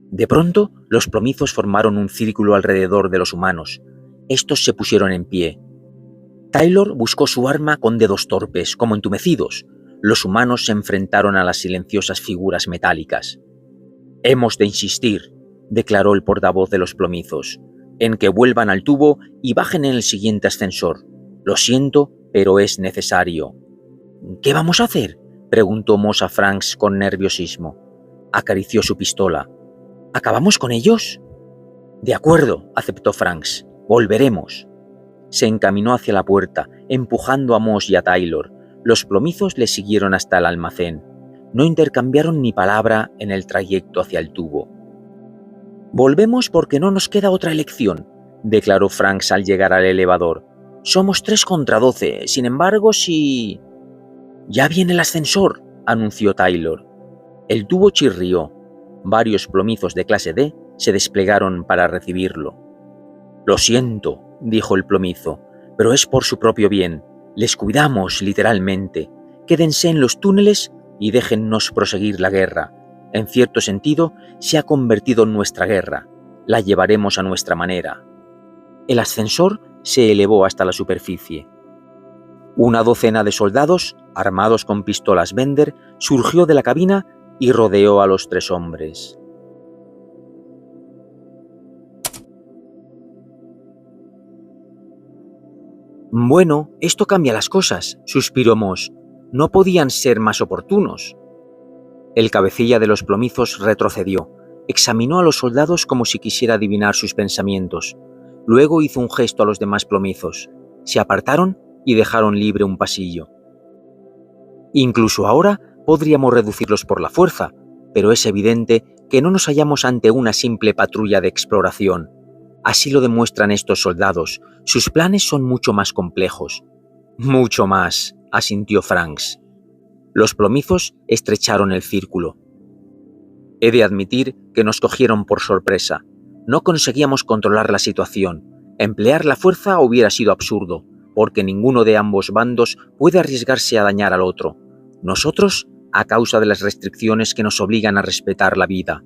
De pronto, los plomizos formaron un círculo alrededor de los humanos. Estos se pusieron en pie. Taylor buscó su arma con dedos torpes, como entumecidos. Los humanos se enfrentaron a las silenciosas figuras metálicas. «Hemos de insistir», declaró el portavoz de los plomizos, «en que vuelvan al tubo y bajen en el siguiente ascensor. Lo siento, pero es necesario». «¿Qué vamos a hacer?», preguntó Moss a Franks con nerviosismo. Acarició su pistola. «¿Acabamos con ellos?». «De acuerdo», aceptó Franks. «Volveremos». Se encaminó hacia la puerta, empujando a Moss y a Taylor. Los plomizos le siguieron hasta el almacén. No intercambiaron ni palabra en el trayecto hacia el tubo. «Volvemos porque no nos queda otra elección», declaró Franks al llegar al elevador. «Somos 3 contra 12, sin embargo, si...». «Ya viene el ascensor», anunció Taylor. El tubo chirrió. Varios plomizos de clase D se desplegaron para recibirlo. «Lo siento», dijo el plomizo, «pero es por su propio bien. Les cuidamos, literalmente. Quédense en los túneles y déjennos proseguir la guerra. En cierto sentido, se ha convertido en nuestra guerra. La llevaremos a nuestra manera». El ascensor se elevó hasta la superficie. Una docena de soldados, armados con pistolas Bender, surgió de la cabina y rodeó a los 3 hombres. «Bueno, esto cambia las cosas», suspiró Moss. «No podían ser más oportunos». El cabecilla de los plomizos retrocedió. Examinó a los soldados como si quisiera adivinar sus pensamientos. Luego hizo un gesto a los demás plomizos. Se apartaron y dejaron libre un pasillo. «Incluso ahora podríamos reducirlos por la fuerza, pero es evidente que no nos hallamos ante una simple patrulla de exploración. Así lo demuestran estos soldados. Sus planes son mucho más complejos». «Mucho más», asintió Franks. Los plomizos estrecharon el círculo. «He de admitir que nos cogieron por sorpresa. No conseguíamos controlar la situación. Emplear la fuerza hubiera sido absurdo, porque ninguno de ambos bandos puede arriesgarse a dañar al otro. Nosotros, a causa de las restricciones que nos obligan a respetar la vida.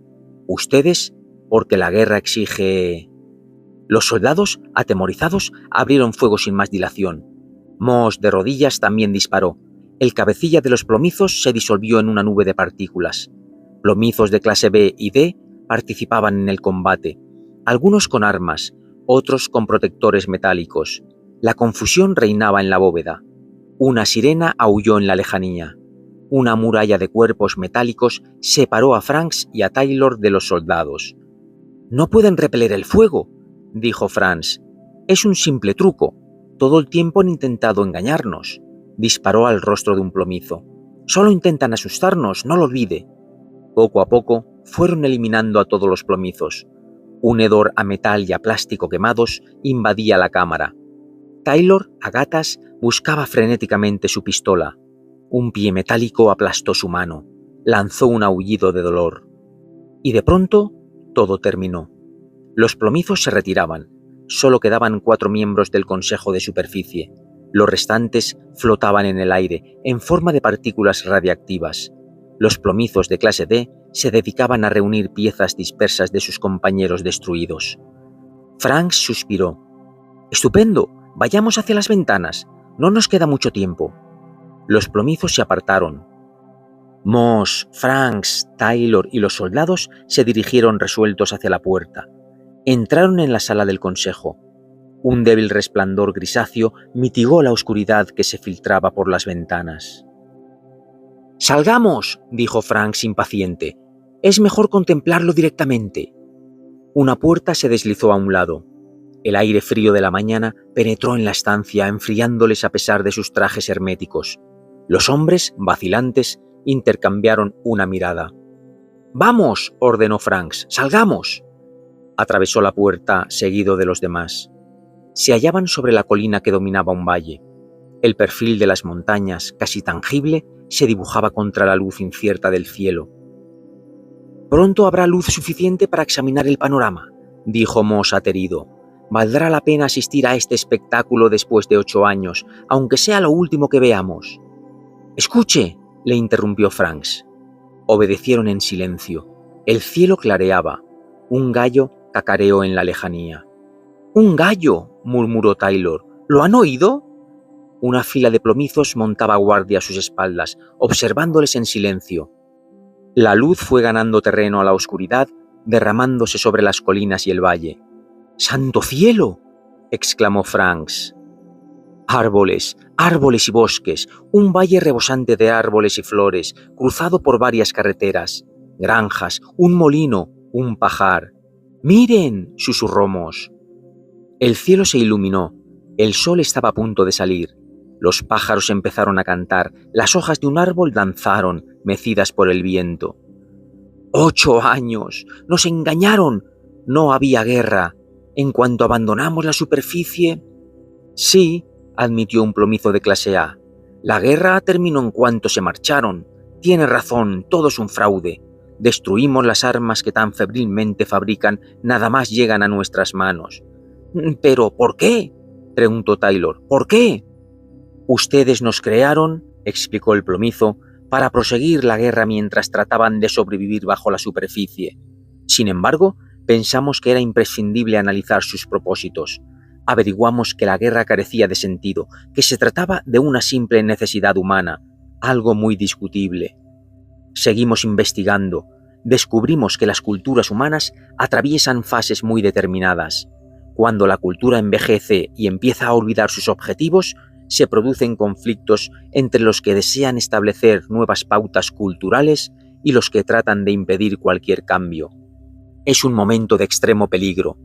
Ustedes, porque la guerra exige...». Los soldados, atemorizados, abrieron fuego sin más dilación. Moss, de rodillas, también disparó. El cabecilla de los plomizos se disolvió en una nube de partículas. Plomizos de clase B y D participaban en el combate, algunos con armas, otros con protectores metálicos. La confusión reinaba en la bóveda. Una sirena aulló en la lejanía. Una muralla de cuerpos metálicos separó a Franks y a Taylor de los soldados. «No pueden repeler el fuego», dijo Franks. «Es un simple truco. Todo el tiempo han intentado engañarnos». Disparó al rostro de un plomizo. «Solo intentan asustarnos, no lo olvide». Poco a poco fueron eliminando a todos los plomizos. Un hedor a metal y a plástico quemados invadía la cámara. Taylor, a gatas, buscaba frenéticamente su pistola. Un pie metálico aplastó su mano. Lanzó un aullido de dolor. Y de pronto, todo terminó. Los plomizos se retiraban. Solo quedaban 4 miembros del Consejo de Superficie. Los restantes flotaban en el aire, en forma de partículas radiactivas. Los plomizos de clase D se dedicaban a reunir piezas dispersas de sus compañeros destruidos. Franks suspiró. «Estupendo, vayamos hacia las ventanas. No nos queda mucho tiempo». Los plomizos se apartaron. Moss, Franks, Taylor y los soldados se dirigieron resueltos hacia la puerta. Entraron en la sala del consejo. Un débil resplandor grisáceo mitigó la oscuridad que se filtraba por las ventanas. «¡Salgamos!», dijo Franks impaciente. «Es mejor contemplarlo directamente». Una puerta se deslizó a un lado. El aire frío de la mañana penetró en la estancia, enfriándoles a pesar de sus trajes herméticos. Los hombres, vacilantes, intercambiaron una mirada. «¡Vamos!», ordenó Franks. «¡Salgamos!». Atravesó la puerta, seguido de los demás. Se hallaban sobre la colina que dominaba un valle. El perfil de las montañas, casi tangible, se dibujaba contra la luz incierta del cielo. «Pronto habrá luz suficiente para examinar el panorama», dijo Moss aterido. «Valdrá la pena asistir a este espectáculo después de 8 años, aunque sea lo último que veamos». «Escuche», le interrumpió Franks. Obedecieron en silencio. El cielo clareaba. Un gallo cacareó en la lejanía. «¡Un gallo!», murmuró Taylor. «¿Lo han oído?». Una fila de plomizos montaba guardia a sus espaldas, observándoles en silencio. La luz fue ganando terreno a la oscuridad, derramándose sobre las colinas y el valle. «¡Santo cielo!», exclamó Franks. Árboles, árboles y bosques, un valle rebosante de árboles y flores, cruzado por varias carreteras, granjas, un molino, un pajar. «¡Miren!», susurró Moss. El cielo se iluminó, el sol estaba a punto de salir. Los pájaros empezaron a cantar, las hojas de un árbol danzaron, mecidas por el viento. «¡8 años! ¡Nos engañaron! No había guerra. En cuanto abandonamos la superficie...». «Sí», admitió un plomizo de clase A. «La guerra terminó en cuanto se marcharon. Tiene razón, todo es un fraude. Destruimos las armas que tan febrilmente fabrican, nada más llegan a nuestras manos». «¿Pero por qué?», preguntó Taylor. «¿Por qué?». «Ustedes nos crearon», explicó el plomizo, «para proseguir la guerra mientras trataban de sobrevivir bajo la superficie. Sin embargo, pensamos que era imprescindible analizar sus propósitos. Averiguamos que la guerra carecía de sentido, que se trataba de una simple necesidad humana, algo muy discutible. Seguimos investigando, descubrimos que las culturas humanas atraviesan fases muy determinadas. Cuando la cultura envejece y empieza a olvidar sus objetivos, se producen conflictos entre los que desean establecer nuevas pautas culturales y los que tratan de impedir cualquier cambio. Es un momento de extremo peligro.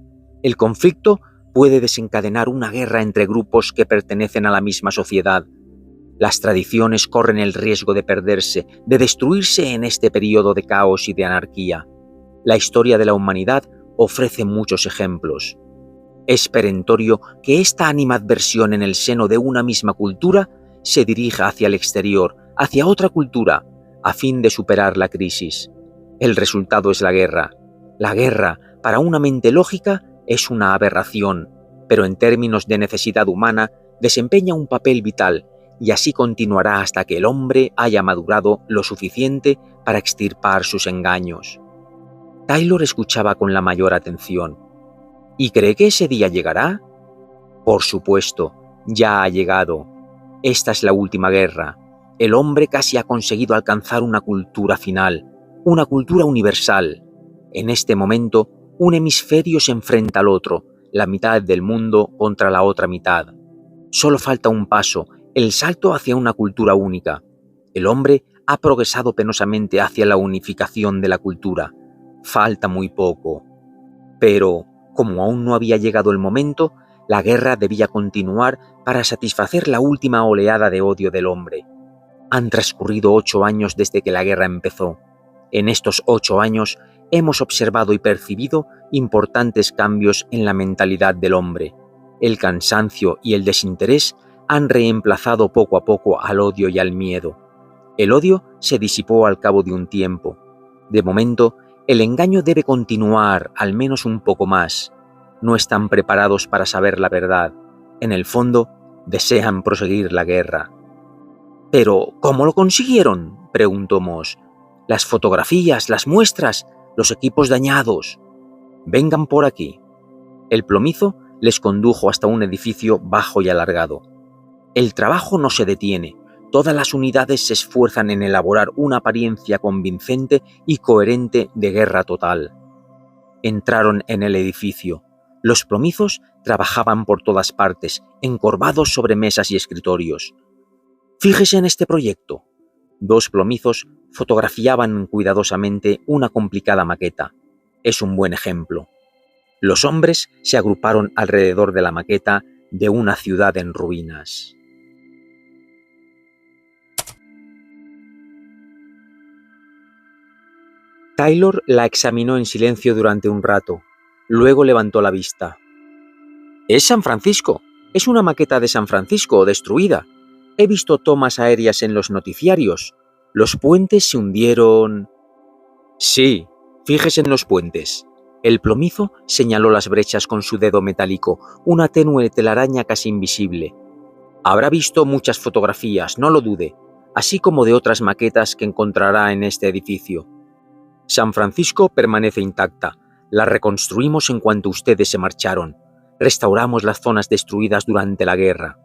El conflicto puede desencadenar una guerra entre grupos que pertenecen a la misma sociedad. Las tradiciones corren el riesgo de perderse, de destruirse en este periodo de caos y de anarquía. La historia de la humanidad ofrece muchos ejemplos. Es perentorio que esta animadversión en el seno de una misma cultura se dirija hacia el exterior, hacia otra cultura, a fin de superar la crisis. El resultado es la guerra. La guerra, para una mente lógica, es una aberración, pero en términos de necesidad humana, desempeña un papel vital, y así continuará hasta que el hombre haya madurado lo suficiente para extirpar sus engaños. Taylor escuchaba con la mayor atención. ¿Y cree que ese día llegará? Por supuesto, ya ha llegado. Esta es la última guerra. El hombre casi ha conseguido alcanzar una cultura final, una cultura universal. En este momento, un hemisferio se enfrenta al otro, la mitad del mundo contra la otra mitad. Solo falta un paso, el salto hacia una cultura única. El hombre ha progresado penosamente hacia la unificación de la cultura. Falta muy poco. Pero, como aún no había llegado el momento, la guerra debía continuar para satisfacer la última oleada de odio del hombre. Han transcurrido 8 años desde que la guerra empezó. En estos 8 años hemos observado y percibido importantes cambios en la mentalidad del hombre. El cansancio y el desinterés han reemplazado poco a poco al odio y al miedo. El odio se disipó al cabo de un tiempo. De momento, el engaño debe continuar al menos un poco más. No están preparados para saber la verdad. En el fondo, desean proseguir la guerra. «¿Pero cómo lo consiguieron?», preguntó Moss. «Las fotografías, las muestras, los equipos dañados. Vengan por aquí». El plomizo les condujo hasta un edificio bajo y alargado. El trabajo no se detiene. Todas las unidades se esfuerzan en elaborar una apariencia convincente y coherente de guerra total. Entraron en el edificio. Los plomizos trabajaban por todas partes, encorvados sobre mesas y escritorios. «Fíjese en este proyecto». 2 plomizos fotografiaban cuidadosamente una complicada maqueta. Es un buen ejemplo. Los hombres se agruparon alrededor de la maqueta de una ciudad en ruinas. Taylor la examinó en silencio durante un rato. Luego levantó la vista. «Es San Francisco. Es una maqueta de San Francisco, destruida. He visto tomas aéreas en los noticiarios. Los puentes se hundieron». «Sí, fíjese en los puentes». El plomizo señaló las brechas con su dedo metálico, una tenue telaraña casi invisible. «Habrá visto muchas fotografías, no lo dude, así como de otras maquetas que encontrará en este edificio. San Francisco permanece intacta. La reconstruimos en cuanto ustedes se marcharon. Restauramos las zonas destruidas durante la guerra.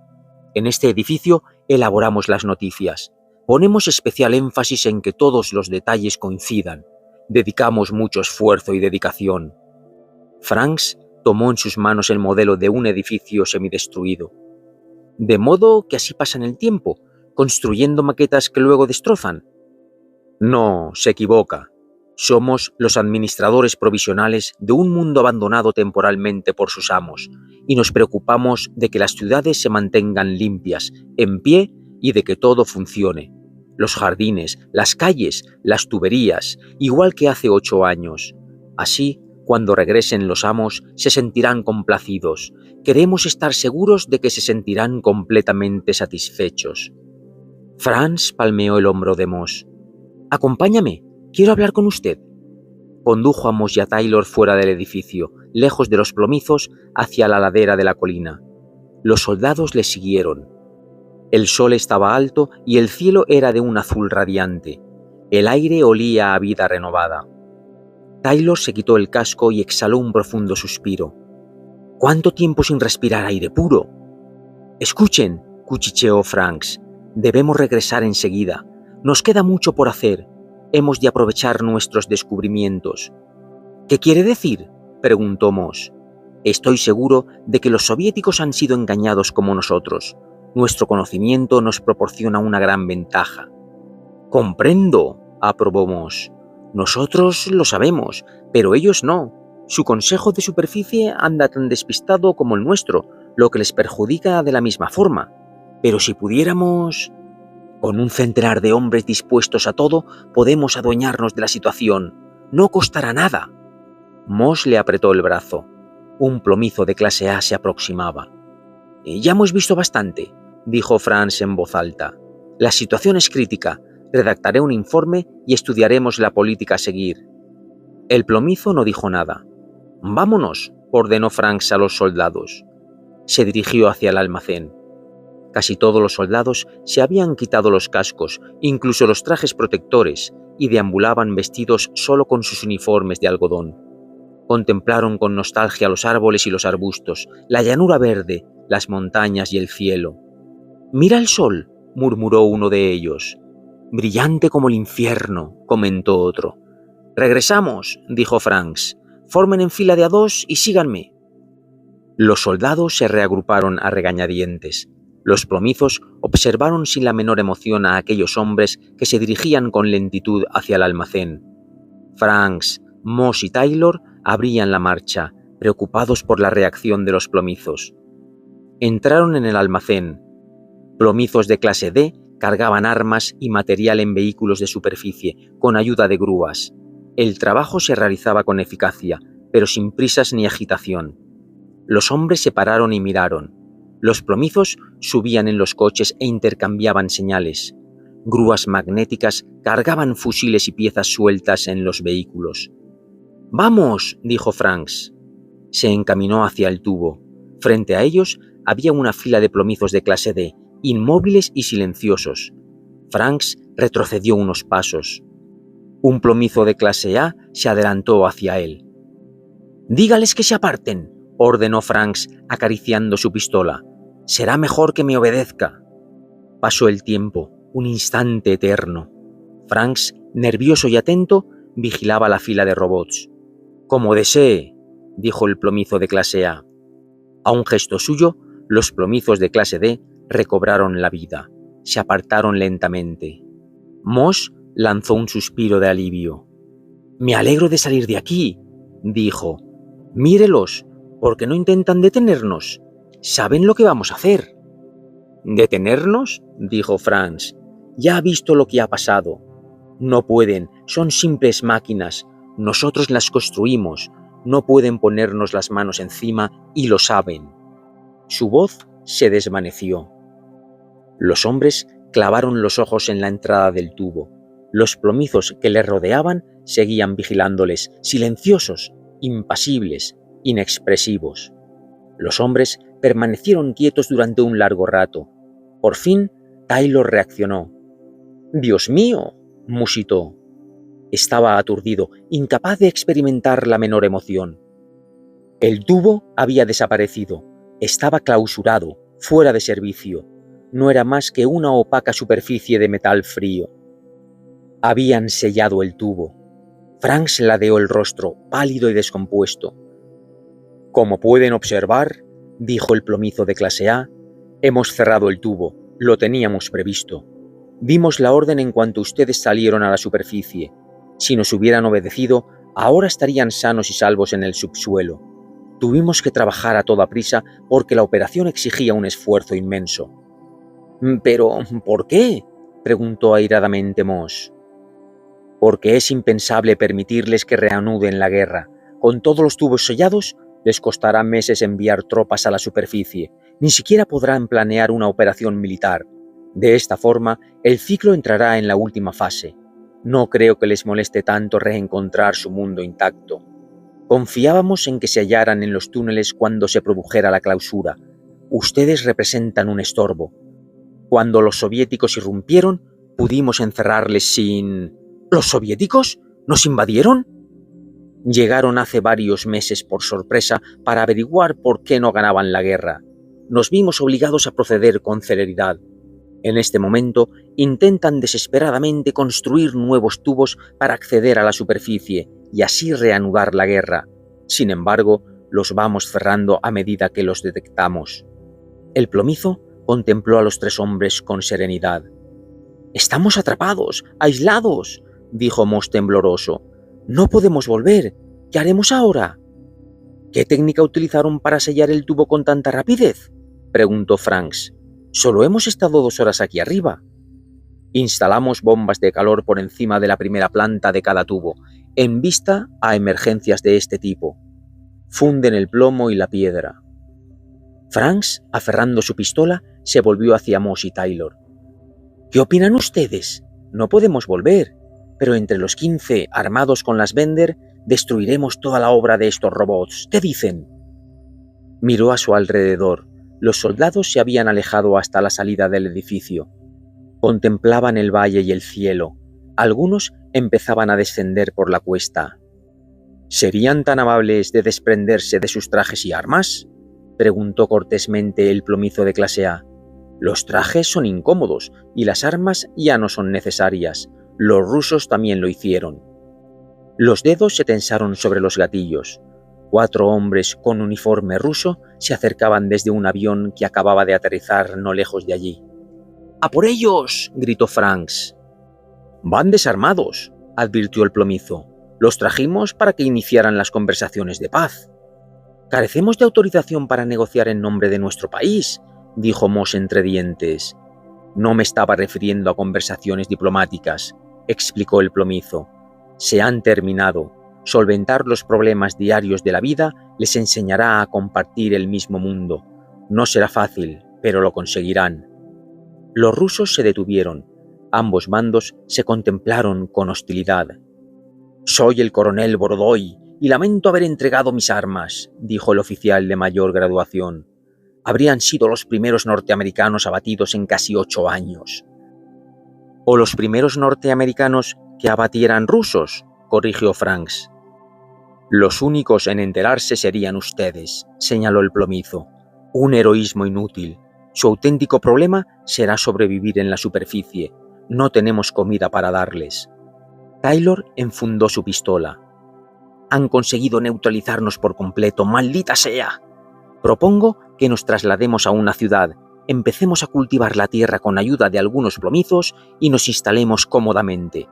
En este edificio elaboramos las noticias. Ponemos especial énfasis en que todos los detalles coincidan. Dedicamos mucho esfuerzo y dedicación». Franks tomó en sus manos el modelo de un edificio semidestruido. «¿De modo que así pasan el tiempo, construyendo maquetas que luego destrozan?» «No, se equivoca. Somos los administradores provisionales de un mundo abandonado temporalmente por sus amos, y nos preocupamos de que las ciudades se mantengan limpias, en pie y de que todo funcione. Los jardines, las calles, las tuberías, igual que hace 8 años. Así, cuando regresen los amos, se sentirán complacidos. Queremos estar seguros de que se sentirán completamente satisfechos». Franz palmeó el hombro de Moss. «Acompáñame. Quiero hablar con usted». Condujo a Moss y a Taylor fuera del edificio, lejos de los plomizos, hacia la ladera de la colina. Los soldados le siguieron. El sol estaba alto y el cielo era de un azul radiante. El aire olía a vida renovada. Taylor se quitó el casco y exhaló un profundo suspiro. «¿Cuánto tiempo sin respirar aire puro?» «Escuchen», cuchicheó Franks. «Debemos regresar enseguida. Nos queda mucho por hacer. Hemos de aprovechar nuestros descubrimientos». «¿Qué quiere decir?», preguntó Moss. «Estoy seguro de que los soviéticos han sido engañados como nosotros. Nuestro conocimiento nos proporciona una gran ventaja». «Comprendo», aprobó Moss. «Nosotros lo sabemos, pero ellos no. Su consejo de superficie anda tan despistado como el nuestro, lo que les perjudica de la misma forma. Pero si pudiéramos... Con un centenar de hombres dispuestos a todo, podemos adueñarnos de la situación. No costará nada». Moss le apretó el brazo. Un plomizo de clase A se aproximaba. «Ya hemos visto bastante», dijo Franz en voz alta. «La situación es crítica. Redactaré un informe y estudiaremos la política a seguir». El plomizo no dijo nada. «Vámonos», ordenó Franz a los soldados. Se dirigió hacia el almacén. Casi todos los soldados se habían quitado los cascos, incluso los trajes protectores, y deambulaban vestidos solo con sus uniformes de algodón. Contemplaron con nostalgia los árboles y los arbustos, la llanura verde, las montañas y el cielo. «Mira el sol», murmuró uno de ellos. «Brillante como el infierno», comentó otro. «Regresamos», dijo Franks. «Formen en fila de a 2 y síganme». Los soldados se reagruparon a regañadientes. Los plomizos observaron sin la menor emoción a aquellos hombres que se dirigían con lentitud hacia el almacén. Franks, Moss y Taylor abrían la marcha, preocupados por la reacción de los plomizos. Entraron en el almacén. Plomizos de clase D cargaban armas y material en vehículos de superficie, con ayuda de grúas. El trabajo se realizaba con eficacia, pero sin prisas ni agitación. Los hombres se pararon y miraron. Los plomizos subían en los coches e intercambiaban señales. Grúas magnéticas cargaban fusiles y piezas sueltas en los vehículos. «¡Vamos!», dijo Franks. Se encaminó hacia el tubo. Frente a ellos había una fila de plomizos de clase D, inmóviles y silenciosos. Franks retrocedió unos pasos. Un plomizo de clase A se adelantó hacia él. «Dígales que se aparten», ordenó Franks acariciando su pistola. «Será mejor que me obedezca». Pasó el tiempo, un instante eterno. Franks, nervioso y atento, vigilaba la fila de robots. «Como desee», dijo el plomizo de clase A. A un gesto suyo, los plomizos de clase D recobraron la vida. Se apartaron lentamente. Moss lanzó un suspiro de alivio. «Me alegro de salir de aquí», dijo. «Mírelos, porque no intentan detenernos. Saben lo que vamos a hacer». «¿Detenernos?», dijo Franks. «Ya ha visto lo que ha pasado. No pueden, son simples máquinas. Nosotros las construimos. No pueden ponernos las manos encima y lo saben». Su voz se desvaneció. Los hombres clavaron los ojos en la entrada del tubo. Los plomizos que les rodeaban seguían vigilándoles, silenciosos, impasibles, inexpresivos. Los hombres permanecieron quietos durante un largo rato. Por fin, Taylor reaccionó. «¡Dios mío!», musitó. Estaba aturdido, incapaz de experimentar la menor emoción. El tubo había desaparecido. Estaba clausurado, fuera de servicio. No era más que una opaca superficie de metal frío. Habían sellado el tubo. Franks ladeó el rostro, pálido y descompuesto. «Como pueden observar», dijo el plomizo de clase A, «hemos cerrado el tubo. Lo teníamos previsto. Dimos la orden en cuanto ustedes salieron a la superficie. Si nos hubieran obedecido, ahora estarían sanos y salvos en el subsuelo. Tuvimos que trabajar a toda prisa porque la operación exigía un esfuerzo inmenso». «¿Pero por qué?», preguntó airadamente Moss. «Porque es impensable permitirles que reanuden la guerra. Con todos los tubos sellados, les costará meses enviar tropas a la superficie. Ni siquiera podrán planear una operación militar. De esta forma, el ciclo entrará en la última fase. No creo que les moleste tanto reencontrar su mundo intacto. Confiábamos en que se hallaran en los túneles cuando se produjera la clausura. Ustedes representan un estorbo. Cuando los soviéticos irrumpieron, pudimos encerrarles sin... ¿Los soviéticos? ¿Nos invadieron? Llegaron hace varios meses por sorpresa para averiguar por qué no ganaban la guerra. Nos vimos obligados a proceder con celeridad. En este momento intentan desesperadamente construir nuevos tubos para acceder a la superficie y así reanudar la guerra. Sin embargo, los vamos cerrando a medida que los detectamos. El plomizo contempló a los tres hombres con serenidad. «Estamos atrapados, aislados», dijo Moss tembloroso. «No podemos volver. ¿Qué haremos ahora?». «¿Qué técnica utilizaron para sellar el tubo con tanta rapidez?», preguntó Franks. «Solo hemos estado 2 horas aquí arriba». «Instalamos bombas de calor por encima de la primera planta de cada tubo, en vista a emergencias de este tipo. Funden el plomo y la piedra». Franks, aferrando su pistola, se volvió hacia Moss y Taylor. «¿Qué opinan ustedes? No podemos volver, pero entre los 15, armados con las Bender, destruiremos toda la obra de estos robots. ¿Qué dicen?». Miró a su alrededor. Los soldados se habían alejado hasta la salida del edificio. Contemplaban el valle y el cielo. Algunos empezaban a descender por la cuesta. «¿Serían tan amables de desprenderse de sus trajes y armas?», preguntó cortésmente el plomizo de clase A. «Los trajes son incómodos y las armas ya no son necesarias. Los rusos también lo hicieron». Los dedos se tensaron sobre los gatillos. 4 hombres con uniforme ruso se acercaban desde un avión que acababa de aterrizar no lejos de allí. «¡A por ellos!», gritó Franks. «Van desarmados», advirtió el plomizo. «Los trajimos para que iniciaran las conversaciones de paz». «Carecemos de autorización para negociar en nombre de nuestro país», dijo Moss entre dientes. «No me estaba refiriendo a conversaciones diplomáticas», explicó el plomizo. «Se han terminado. Solventar los problemas diarios de la vida les enseñará a compartir el mismo mundo. No será fácil, pero lo conseguirán. Los rusos se detuvieron. Ambos bandos se contemplaron con hostilidad. «Soy el coronel Borodoy y lamento haber entregado mis armas», dijo el oficial de mayor graduación. «Habrían sido los primeros norteamericanos abatidos en casi 8 años». «O los primeros norteamericanos que abatieran rusos», corrigió Franks. «Los únicos en enterarse serían ustedes», señaló el plomizo. «Un heroísmo inútil. Su auténtico problema será sobrevivir en la superficie. No tenemos comida para darles». Taylor enfundó su pistola. «Han conseguido neutralizarnos por completo, maldita sea. Propongo que nos traslademos a una ciudad, empecemos a cultivar la tierra con ayuda de algunos plomizos y nos instalemos cómodamente».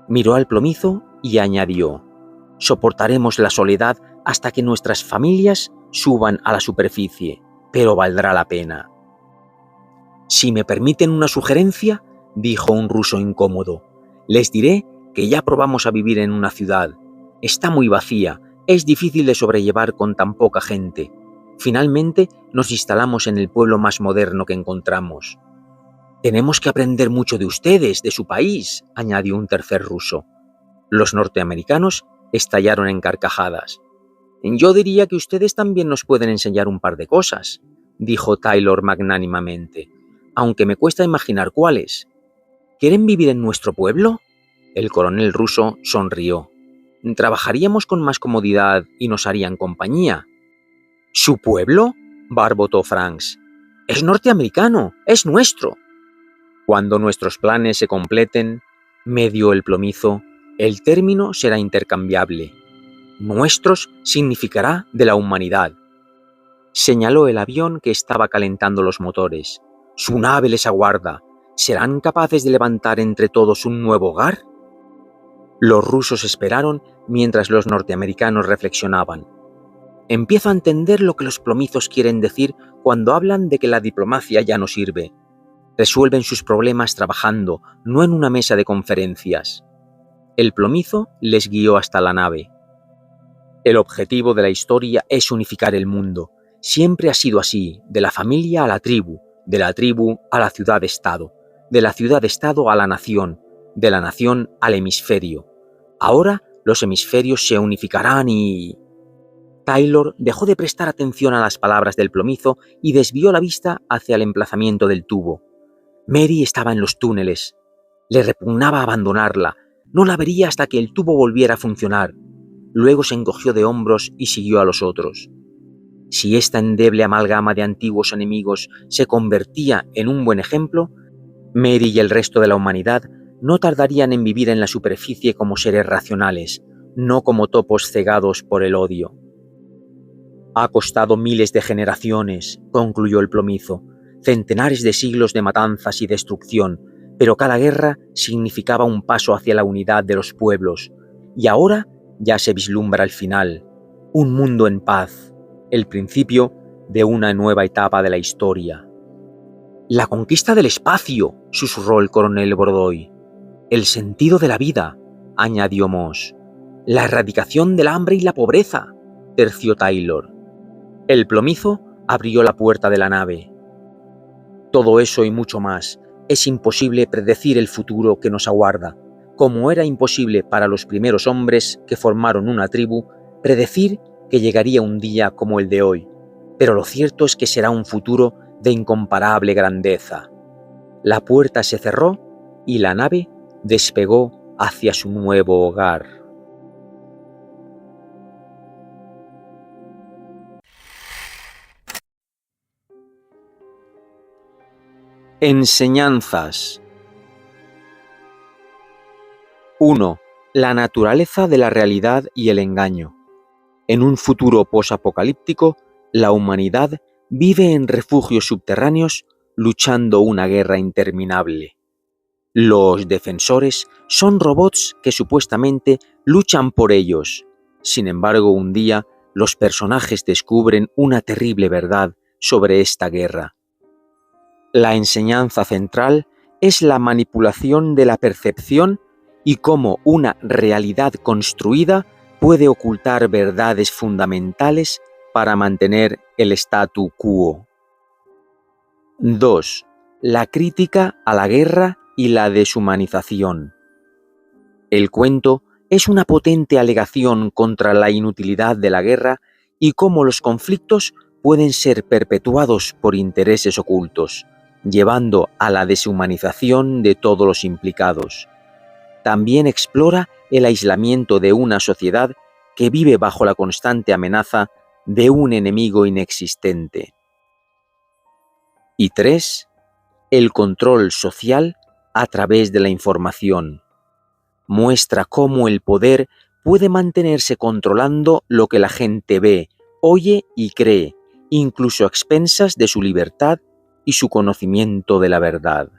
Miró al plomizo y añadió: «Soportaremos la soledad hasta que nuestras familias suban a la superficie, pero valdrá la pena». «Si me permiten una sugerencia», dijo un ruso incómodo, «les diré que ya probamos a vivir en una ciudad. Está muy vacía, es difícil de sobrellevar con tan poca gente. Finalmente nos instalamos en el pueblo más moderno que encontramos». «Tenemos que aprender mucho de ustedes, de su país», añadió un tercer ruso. Los norteamericanos estallaron en carcajadas. «Yo diría que ustedes también nos pueden enseñar un par de cosas», dijo Taylor magnánimamente, «aunque me cuesta imaginar cuáles». «¿Quieren vivir en nuestro pueblo?». El coronel ruso sonrió. «Trabajaríamos con más comodidad y nos harían compañía». «¿Su pueblo?», barbotó Franks. «Es norteamericano, es nuestro». «Cuando nuestros planes se completen», medió el plomizo, «el término será intercambiable. Nuestros significará de la humanidad». Señaló el avión que estaba calentando los motores. «Su nave les aguarda. ¿Serán capaces de levantar entre todos un nuevo hogar?». Los rusos esperaron mientras los norteamericanos reflexionaban. «Empiezo a entender lo que los plomizos quieren decir cuando hablan de que la diplomacia ya no sirve. Resuelven sus problemas trabajando, no en una mesa de conferencias». El plomizo les guió hasta la nave. «El objetivo de la historia es unificar el mundo. Siempre ha sido así, de la familia a la tribu, de la tribu a la ciudad-estado, de la ciudad-estado a la nación, de la nación al hemisferio. Ahora los hemisferios se unificarán y...». Taylor dejó de prestar atención a las palabras del plomizo y desvió la vista hacia el emplazamiento del tubo. Mary estaba en los túneles. Le repugnaba abandonarla. No la vería hasta que el tubo volviera a funcionar. Luego se encogió de hombros y siguió a los otros. Si esta endeble amalgama de antiguos enemigos se convertía en un buen ejemplo, Mary y el resto de la humanidad no tardarían en vivir en la superficie como seres racionales, no como topos cegados por el odio. «Ha costado miles de generaciones», concluyó el plomizo, «centenares de siglos de matanzas y destrucción, pero cada guerra significaba un paso hacia la unidad de los pueblos, y ahora ya se vislumbra el final, un mundo en paz, el principio de una nueva etapa de la historia». «La conquista del espacio», susurró el coronel Borodoy. «El sentido de la vida», añadió Moss. «La erradicación del hambre y la pobreza», terció Taylor. El plomizo abrió la puerta de la nave. «Todo eso y mucho más. Es imposible predecir el futuro que nos aguarda, como era imposible para los primeros hombres que formaron una tribu predecir que llegaría un día como el de hoy. Pero lo cierto es que será un futuro de incomparable grandeza». La puerta se cerró y la nave despegó hacia su nuevo hogar. Enseñanzas. 1. La naturaleza de la realidad y el engaño. En un futuro posapocalíptico, la humanidad vive en refugios subterráneos luchando una guerra interminable. Los defensores son robots que supuestamente luchan por ellos. Sin embargo, un día, los personajes descubren una terrible verdad sobre esta guerra. La enseñanza central es la manipulación de la percepción y cómo una realidad construida puede ocultar verdades fundamentales para mantener el statu quo. 2. La crítica a la guerra y la deshumanización. El cuento es una potente alegación contra la inutilidad de la guerra y cómo los conflictos pueden ser perpetuados por intereses ocultos, llevando a la deshumanización de todos los implicados. También explora el aislamiento de una sociedad que vive bajo la constante amenaza de un enemigo inexistente. Y 3. El control social a través de la información. Muestra cómo el poder puede mantenerse controlando lo que la gente ve, oye y cree, incluso a expensas de su libertad y su conocimiento de la verdad.